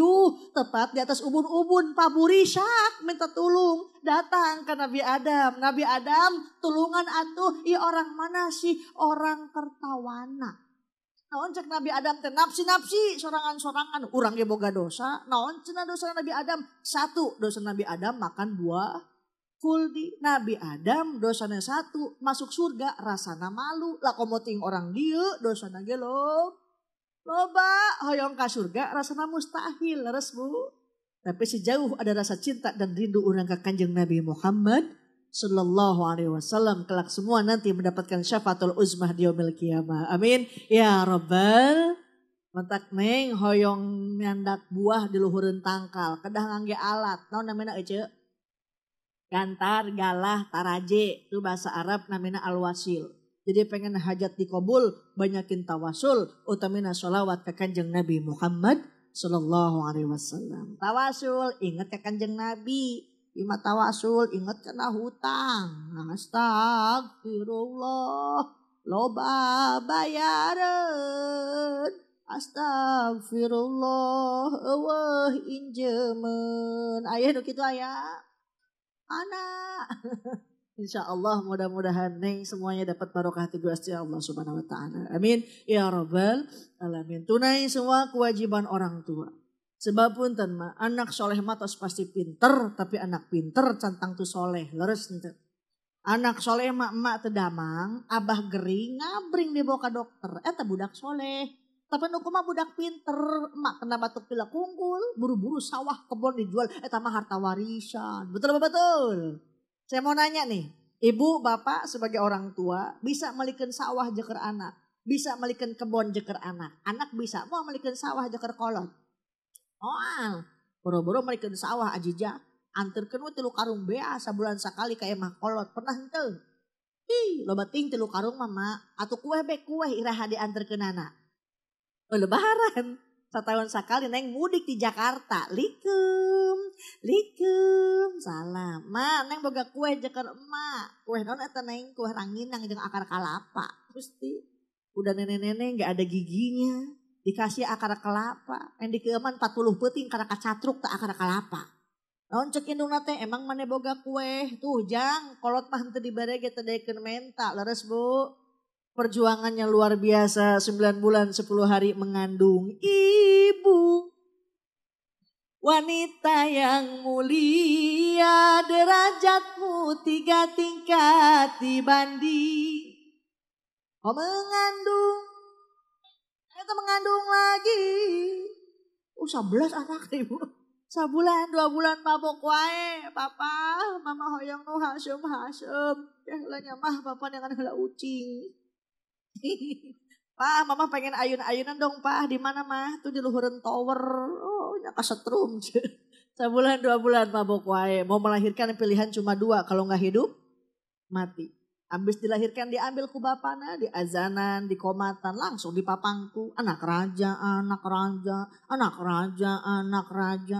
tepat di atas ubun-ubun paburi syak minta tulung datang ke Nabi Adam. Nabi Adam tulungan atuh ieu orang mana sih? Orang Kertawana. Naon cek Nabi Adam teh nafsi-nafsi sorangan-sorangan urang ge boga dosa. Naon cenah dosa Nabi Adam? 1 dosa Nabi Adam makan buah kuldi. Nabi Adam dosana 1 masuk surga rasana malu. Lakomoting orang dieu dosana ge loba hoyong ka surga rasana mustahil leres Bu. Tapi sejauh ada rasa cinta dan rindu urang ka Kanjeng Nabi Muhammad sallallahu alaihi wasallam kelak semua nanti mendapatkan syafaatul uzmah di yaumil qiyamah. Amin ya rabbal. Mentak neng hoyong nyandak buah di luhureun tangkal kedah ngangge alat naon namina ece? Gantar, galah, taraje itu bahasa Arab namina al-wasil. Jadi pengen hajat dikabul banyakin tawasul utamina sholawat ke Kanjeng Nabi Muhammad sallallahu alaihi wasallam. Tawasul ingat ke Kanjeng Nabi. Ima tawasul ingat kena hutang. Astagfirullah. Loba bayaran. Astagfirullah. Eueuh injemen. Aya nu kitu aya. Anak. Insyaallah mudah-mudahan neng semuanya dapat barokah ti Gusti Allah Subhanahu wa taala. Amin ya rabbal alamin. Tunai semua kewajiban orang tua. Sebab punten mah anak soleh mah tos pasti pinter, tapi anak pinter cantang tu soleh, leres ente. Anak soleh mah emak teu damang, abah gering ngabring dibawa ka dokter, eta budak soleh. Tapi nu kumaha budak pinter, emak kena batuk pilek unggul, buru-buru sawah kebon dijual, eta mah harta warisan. Betul betul. Saya mau nanya nih, ibu bapak sebagai orang tua bisa melikeun sawah jeker anak, bisa melikeun kebon jeker anak. Anak bisa mau melikeun sawah jeker kolot. Oh, boro-boro mereka di sawah ajija, anterkeun we 3 karung bea sabulan sakali ka emah kolot pernah henteu? Ih, loba ting 3 karung mama, atuh kueh iraha dianterkeunana. Lebaran, satahun sakali neng mudik di Jakarta, likem, salam. Ma, neng boga kueh jeker emak, kueh naon eta neng kueh ranginang jeung akar kalapa, gusti. Udah nenek-nenek enggak ada giginya. Dikasih akar kelapa, yang dikeuman 40 peuting karena kacatruk tak akar kelapa. Naon cek indungna teh emang mane boga kue, tuh jang kolot mah henteu dibere ge teu daekeun menta, leres Bu. Perjuangannya luar biasa 9 bulan 10 hari mengandung ibu. Wanita yang mulia derajatmu 3 tingkat dibanding. Kau mengandung kita mengandung lagi. 11 anak ibu. Sabulan 2 bulan mabok wae. Papa, mama hoyong nu hasem. Ya heula mah papa dengan heula ucing. Pa, mama pengen ayun-ayunan dong pa. Di mana mah? Tuh di luhureun tower. Oh, nya kasetrum. Sabulan 2 bulan mabok wae. Mau melahirkan pilihan cuma 2. Kalau enggak hidup, mati. Habis dilahirkan diambil ku bapana, diazanan, dikomatan, langsung dipapangku. Anak raja.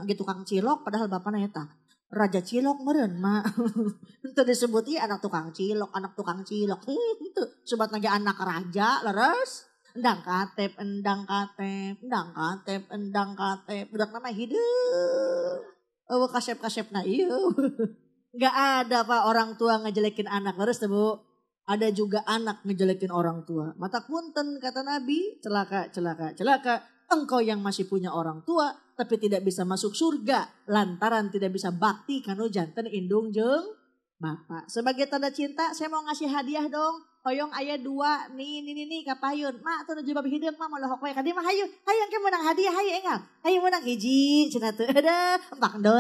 Gitu Kang Cilok, padahal bapana eta. Raja Cilok meureun mak. Itu disebut anak tukang cilok. Itu sobat lagi anak raja, leres. Endang katep. Budak nama hidup. Kasep-kasepna ieu. Gak ada Pak orang tua ngejelekin anak. Harus Bu. Ada juga anak ngejelekin orang tua. Mata punten kata Nabi. Celaka. Engkau yang masih punya orang tua. Tapi tidak bisa masuk surga. Lantaran tidak bisa bakti kanu janten indung jeung bapak. Sebagai tanda cinta saya mau ngasih hadiah dong. Hoyong aya 2 nih kapayun. Mak tuh jilbab hideung mah molohok we ka dieu mah hayu engke menang hadiah hayu engal. Hayu menang hiji cenah teu ada pak endo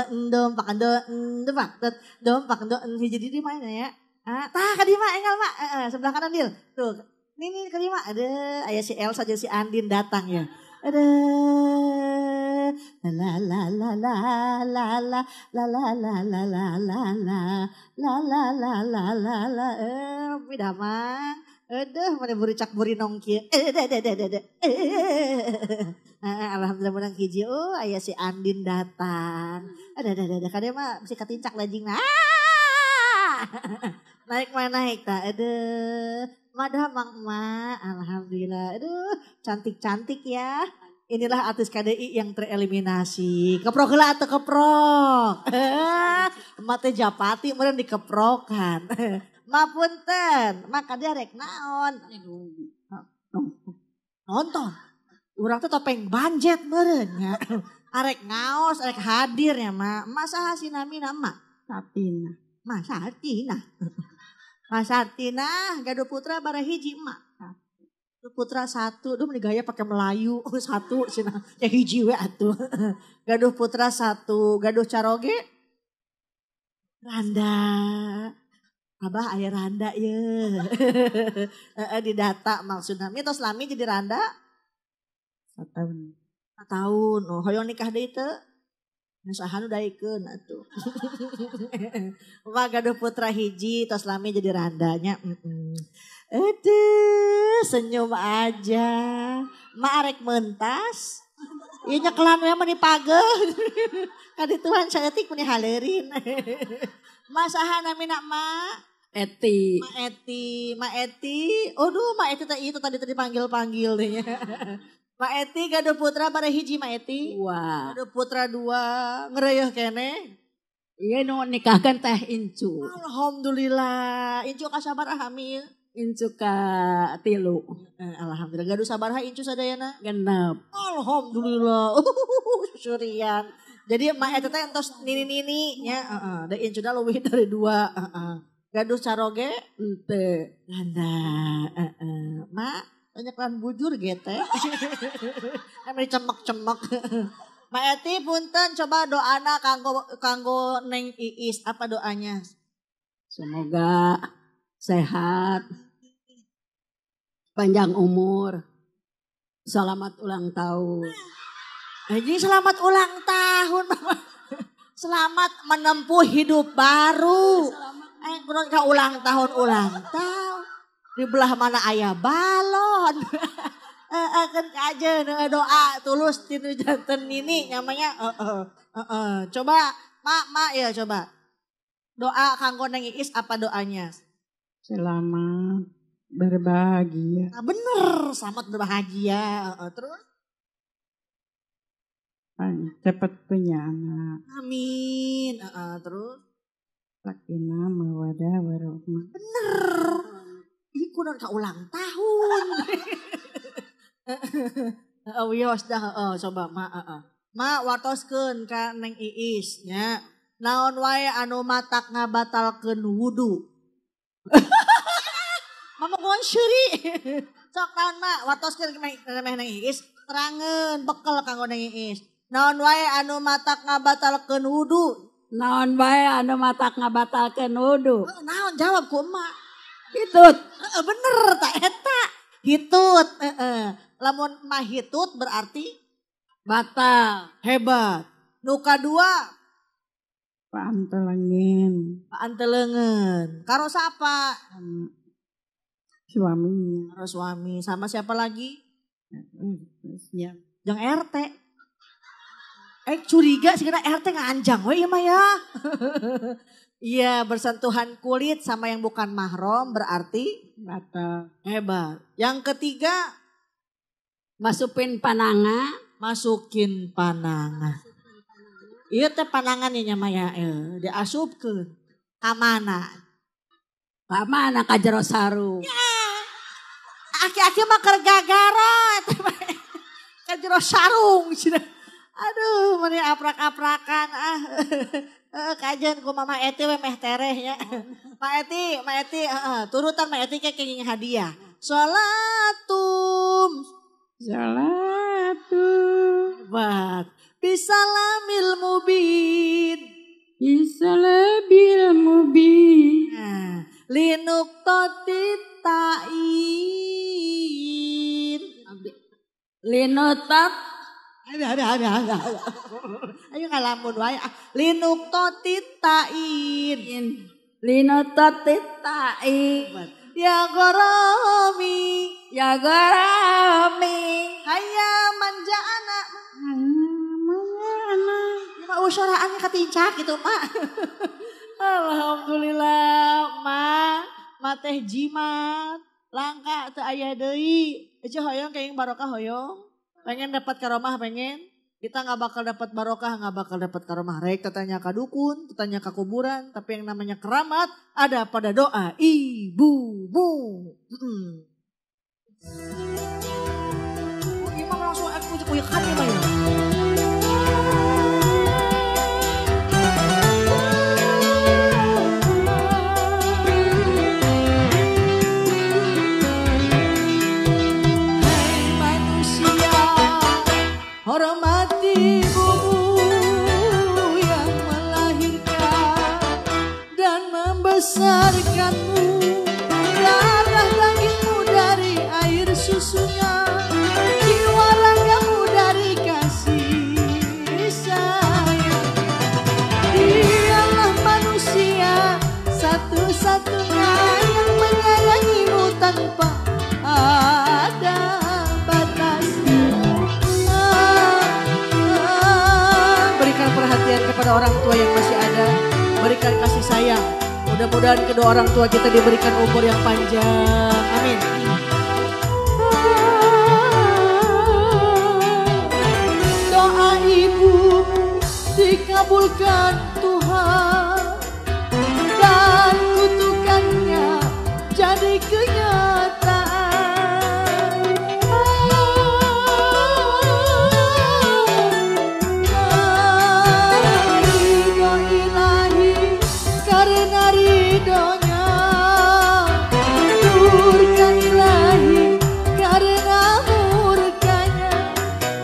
hiji di mana ya. Tah ka dieu mah engal mak. Sebelah kanan deul. Tuh. Nih ka dieu mah ada aya si Elsa jeung si Andin datang ya. Ada la la la la la la la la la la la la la la beda mang mana buricak buri nongki alhamdulillah menang hiji aya si Andin datang ada kade mah si katincak lajing naik tak madah mang emak alhamdulillah cantik ya. Inilah artis KDI yang tereliminasi. Keprok lah atau keprok. Mate Japati meureun dikeprokan. Mapunten, maka dia rek naon. Nonton. Urang teh topeng banjet meureun nya. Arek ngaos, arek hadir ya mak. Masa hasinami nama? Satina. Masa Satina. Mas Sartina, gaduh putra bara hiji emak. Putra satu, duh gaya pakai Melayu satu, cina ya hiji we atuh. Gaduh putra satu, gaduh caroge, Randa, abah ayah Randa ya. Di data maksudnya, mitos lami jadi Randa. 4 tahun. 4 tahun, oh hoyong nikah deh itu. Nasahan udah ikut atuh. Wah gaduh putra hiji, tos lami jadi Randanya. Aduh, senyum aja. Ma arek mentas. Ieu nyekelan we mah dipageuh. Kadi Tuhan saeutik meni haleurin. Ma saha namina Ma? Eti. Ma Eti. Aduh, Ma Eti teh itu tadi dipanggil-panggil deh. Ma Eti gaduh putra bara hiji Ma Eti. Wah. Gaduh putra 2, ngereueuh keneh. Iya nu nikahkan teh Incu. Alhamdulillah. Incu kasabaraha hamil? Incu ka 3. Alhamdulillah. Gaduh sabaraha Incu sadayana? 6. Alhamdulillah. Syurian. Jadi mah eta teh entos nini-nini nya, Da Incu da leuwih dari 2. Gaduh caroge? Henteu. Ganda. Ma banyak lan bujur gitu. Emang cemek-cemek. Ma Eti punten coba doana kanggo Neng Iis. Apa doanya? Semoga sehat, panjang umur, selamat ulang tahun. Ini selamat ulang tahun. Selamat menempuh hidup baru. Kurang ulang tahun. Di belah mana ayah balon. Kan aja doa tulus tinu janten ini namanya. Coba mak ya coba. Doa kanggo Neng Iis apa doanya? Selamat berbahagia. Nah, bener, selamat berbahagia. Terus? Cepat punya anak. Amin. Terus? Sakinah mawadah warahmah. Bener. Iku dan ulang tahun. Wios dah. Coba Ma wartoskeun ka Neng Iis nya. Naon wae anu matak ngabatalkeun wudu. Mama gon syuri. Sok naon Ma wartoskeun ka Neng Iis terangeun bekel kanggo Neng Iis. Naon wae anu matak ngabatalkeun wudu. Naon bae anu matak ngabatalkeun wudu. Naon jawab ku emak. Hitut. Bener tak eta. Hitut. Lamun mah hitut berarti Batal. hebat. Nu kadua Paantelengin. paantelengeun. Karo siapa? Suaminya. Karo suami. Sama siapa lagi? Ya. Jeung RT. Curiga sih kena RT nganjang we ieu mah ya. Iya, bersentuhan kulit sama yang bukan mahram berarti Batal. hebat. Yang ketiga, Masukin pananga. masukin panangan. Iya teh panangan nya mah ya, diasupkeun. Ka mana? Ka mana ka jero sarung? Aki-aki mah keur gagara eta mah. Ka jero sarung cenah. Aduh, meni aprak-aprakan kajian ku Mama Eti we meh tereh nya. Ma Eti, turutan Ma Eti kayak kenging hadiah. Sholatum. Hebat. Bisalamil mubin. Bisalabil mubin. Linuk totitain. Linotak Ada. Ayo ngalamun wae. Linuk totitain. Lino totitain. Ya goromi. Ya garami. Hayya manja anak. Mana? Mak usaraannya ketincak gitu mak. Alhamdulillah mak teh jimat. Langka teu aya deui. Ece hoyong kayang barokah hoyong. Pengen dapat karomah pengen. Kita nggak bakal dapat barokah, nggak bakal dapat karomah. Rek tetanya ka dukun, tetanya ka kuburan. Tapi yang namanya keramat ada pada doa ibumu. Imam langsung aku uyak-uyakan ya Maya. Hormati ibumu yang melahirkan dan membesarkanmu. Darah dagingmu dari air susunya, jiwa ragamu dari kasih sayang. Dialah manusia satu-satunya yang menyayangimu tanpa ada batasnya. Berikan perhatian kepada orang tua yang masih ada. Berikan kasih sayang. Mudah-mudahan kedua orang tua kita diberikan umur yang panjang. Amin. Doa ibumu dikabulkan Tuhan. Dan kutukannya jadi kenyataan. Karena ridhonya, murka ilahi karena murkanya.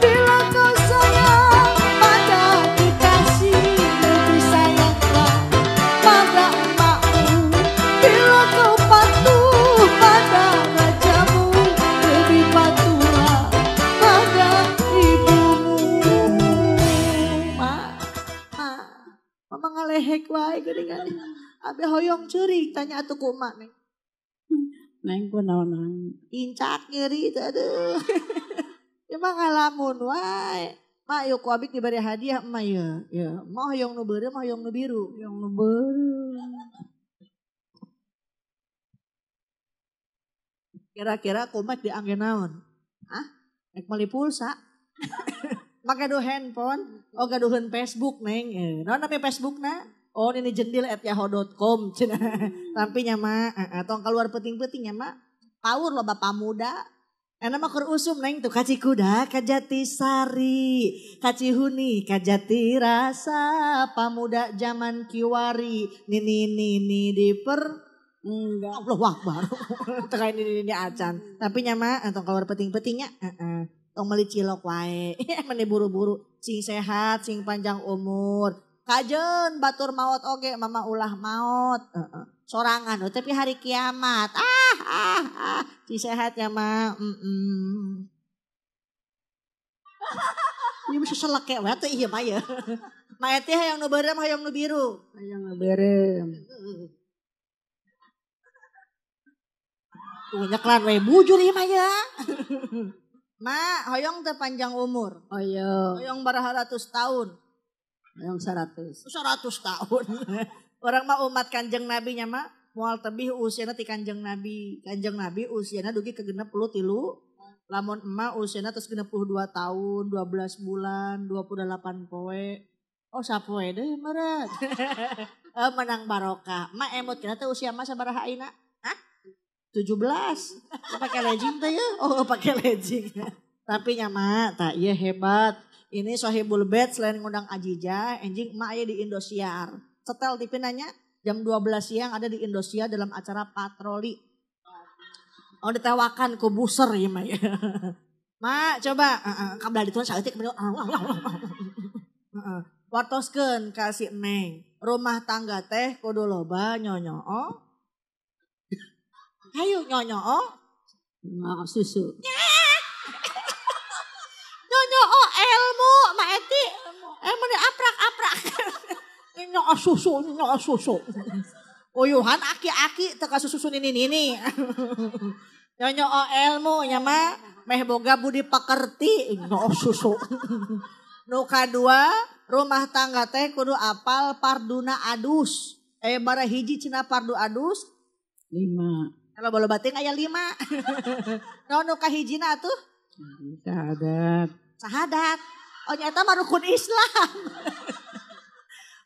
Bila kau sayang pada kekasih, lebih sayanglah pada emakmu. Bila kau patuh pada rajamu, lebih patuhlah pada ibumu. Mama ngalehek wae geuning. Abi hoyong ceurik tanya atuh ku emak neng. Neng pun naon. Incak nyeri teh aduh. Cuma ngalamun wae. Mak yuk ku abi diberi hadiah emak ya. Ya, mau hoyong nu beureu, mau hoyong nu biru. Yang ngebeur. Kira-kira ku emak diangge naon? Hah? Nek meuli pulsa. Make gaduh handphone, gaduheun Facebook neng. Naon namanya Facebookna? Oh ini jendil@yahoo.com cenah. Tapi nya mah tong keluar penting-penting nya mah. Power loh bapak muda. Enak mah keur usum neng tuh kaci kuda ka Jatisari, kaci huni ka Jatirasa, pamuda zaman kiwari, nini diper enggak Allahu Akbar. Teu ini acan. Tapi nya mah tong keluar penting-pentingnya tong meuli cilok wae. Meni buru-buru sing sehat, sing panjang umur. Kajen batur maut oge mama ulah maut. Sorangan tapi hari kiamat. Si sehatnya mah. Ieu bisa seleke we teh ieu mah ya. Maya teh hayang nu beureum hayang nu biru. Hayang nu beureum. Tuh nyeklan we bujur ieu mah ya. Ma, hoyong teh panjang umur. Hoyong baraha ratus tahun. Hoyong 100. 100 tahun. Orang mah umat Kanjeng Nabi nya mah moal tebih usiana ti Kanjeng Nabi. Kanjeng Nabi usiana dugi ke 63. Lamun emak usiana tos 62 tahun, 12 bulan, 28 poe. Oh sapoe deui meureut. Menang barokah. Emak emot kira teh usia mah sabaraha ayeuna? Hah? 17. Pakai legging teh ya? Oh pakai legging. Tapi nya mah tak ieu hebat. Ini Sohibul Bait selain ngundang Ajijah, enjing emak aya di Indosiar. Setel TV nanya jam 12 siang ada di Indosiar dalam acara patroli. Oh ditewakan ku buser ya mak ya. Mak coba kabel dituan saeutik wartoskeun ka si Neng. Rumah tangga teh kudu loba nyonyoo. Ayo nyonyoo. Susu. Nyonyoo ilmu nyok susu. Uyuhan aki-aki teka susu nini. Nyonya ilmu nya mah meh boga budi pakerti nyok susu. Nu kadua rumah tangga teh kudu apal parduna adus. Bara hiji cenah pardu adus 5. Kalau bola bating aya 5. Nu kahijina tuh Sahadat. Oh nyata mah rukun Islam.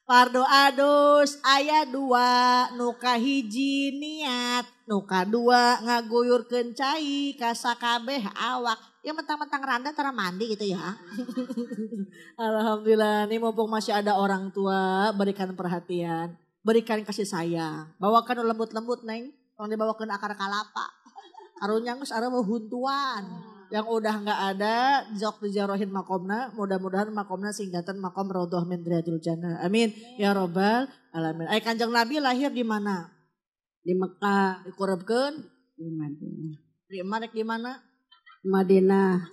Pardu adus aya 2, nu kahiji niat, nu kadua ngaguyurkeun cai ka sakabeh awak. Ya mentang-mentang randa tara mandi gitu ya. Alhamdulillah nih mumpung masih ada orang tua, berikan perhatian, berikan kasih sayang. Bawakan lembut-lembut neng, tolong dibawakan akar kalapa. Arunya geus areuh huntuan. Yang udah nggak ada, jok dijarohin makomna, mudah-mudahan makomna singgatan makom raudhah min riyadil jannah. Amin ya robbal alamin. Ai Kanjeng Nabi lahir di mana? Di Mekah. Dikurebkeun Di Madinah. di Marek di mana? Madinah.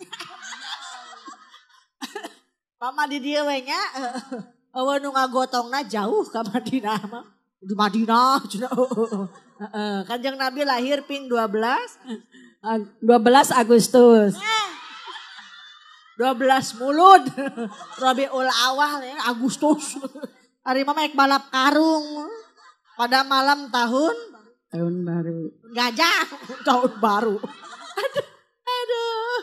Mama di dieu we nya. Eueuh nu ngagotongna jauh ka Madinah mah. Di Madinah cenah. Kanjeng Nabi lahir ping 12 Agustus. 12 Mulud. Rabiul Awal ya Agustus. Hari mah maek balap karung. Pada malam tahun baru. gajah tahun baru. Aduh.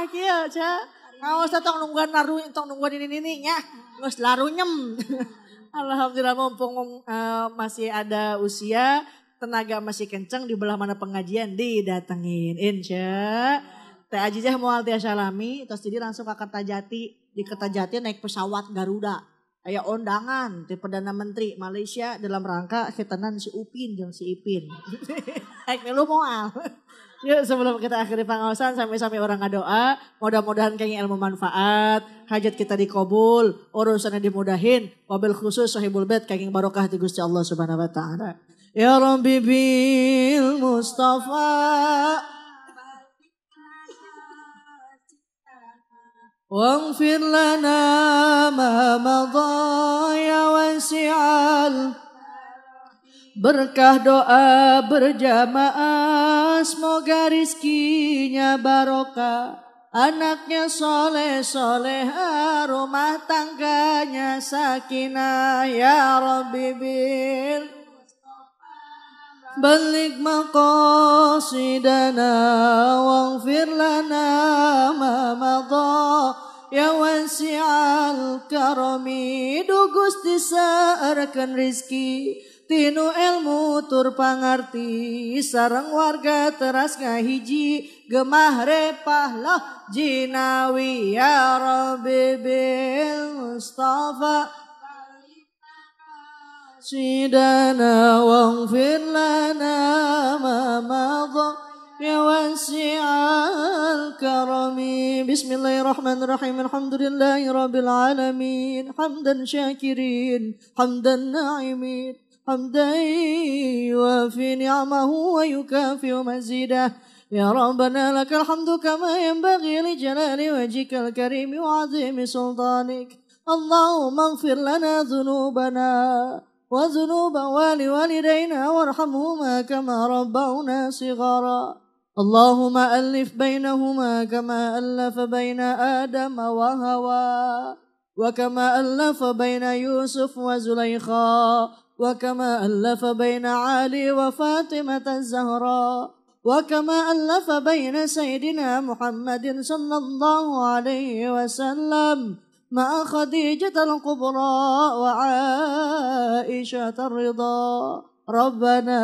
Kieu ca. Ngaos tong nungguan laru tong nungguan ini nya. Geus larunyem. Alhamdulillah mumpung masih ada usia, tenaga masih kenceng, di belah mana pengajian didatengin. Insya Teh Ajijah moal tiasa salami, terus jadi langsung ke Kertajati. Di Kertajati naik pesawat Garuda. Aya undangan di Perdana Menteri Malaysia dalam rangka khitanan si Upin jeung si Ipin. Naik milu moal. Yuk sebelum kita akhiri pangaosan sampai-sampai orang ngadoa. Mudah-mudahan kayaknya ilmu manfaat. Hajat kita dikabul. Urusannya dimudahin. Wabil khusus sahibul bait kayaknya barokah di Gusti Allah subhanahu wa ta'ala. Ya Rabbi bil Mustafa waghfir lana ma madha ya wasi'al. Berkah doa berjamaah, semoga rizkinya barokah. Anaknya soleh soleha, rumah tangganya sakinah. Ya Rabbi bil balik maqasidana waghfir lana ma madha ya wasi'al karami. Du Gusti saeurkeun rizki tinu ilmu tur pangarti, sareng warga teras ngahiji gemah repah lah jinawi. Ya Rabbi bil Mustafa sidana waghfir lana ma madha ya wasi'al karami. Bismillahirrahmanirrahim. Alhamdulillahi rabbil alamin. Hamdan syakirin, hamdan na'imin, hamdan yuafi ni'amahu wa yukafi'u mazidah. Ya Rabbana lakal hamdu kama yanbaghi li jalali wajhikal karim wa 'azimi sultanik. Allahumma ighfir lana dhunubana wa dhunuba walidayna warhamhuma kama rabbawna shighara. Allahumma alif bainahuma kama alafa baina Adam wa Hawa wa kama alafa baina Yusuf wa Zulaikha wa kama alafa baina Ali wa Fatimah az-Zahra wa kama alafa baina Sayyidina Muhammadin sallallahu alaihi wasallam ma'a Khadijah al-Kubra wa Aisyah ar-Ridha. Rabbana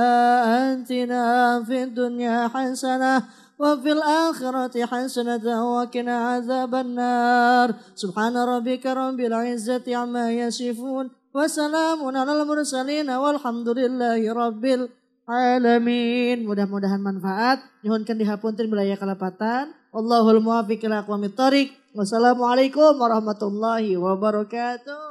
atina fid dunya hasanah wa fil akhirati hasanah wa qina adzabannar. Subhana rabbika rabbil izzati amma yasifun wa salamun alal mursalin walhamdulillahi rabbil alamin. Mudah-mudahan manfaat. Nyuhunkeun dihapunten wilayah kalepatan. Wallahul muwaffiq ila aqwamit thoriq. Wassalamualaikum warahmatullahi wabarakatuh.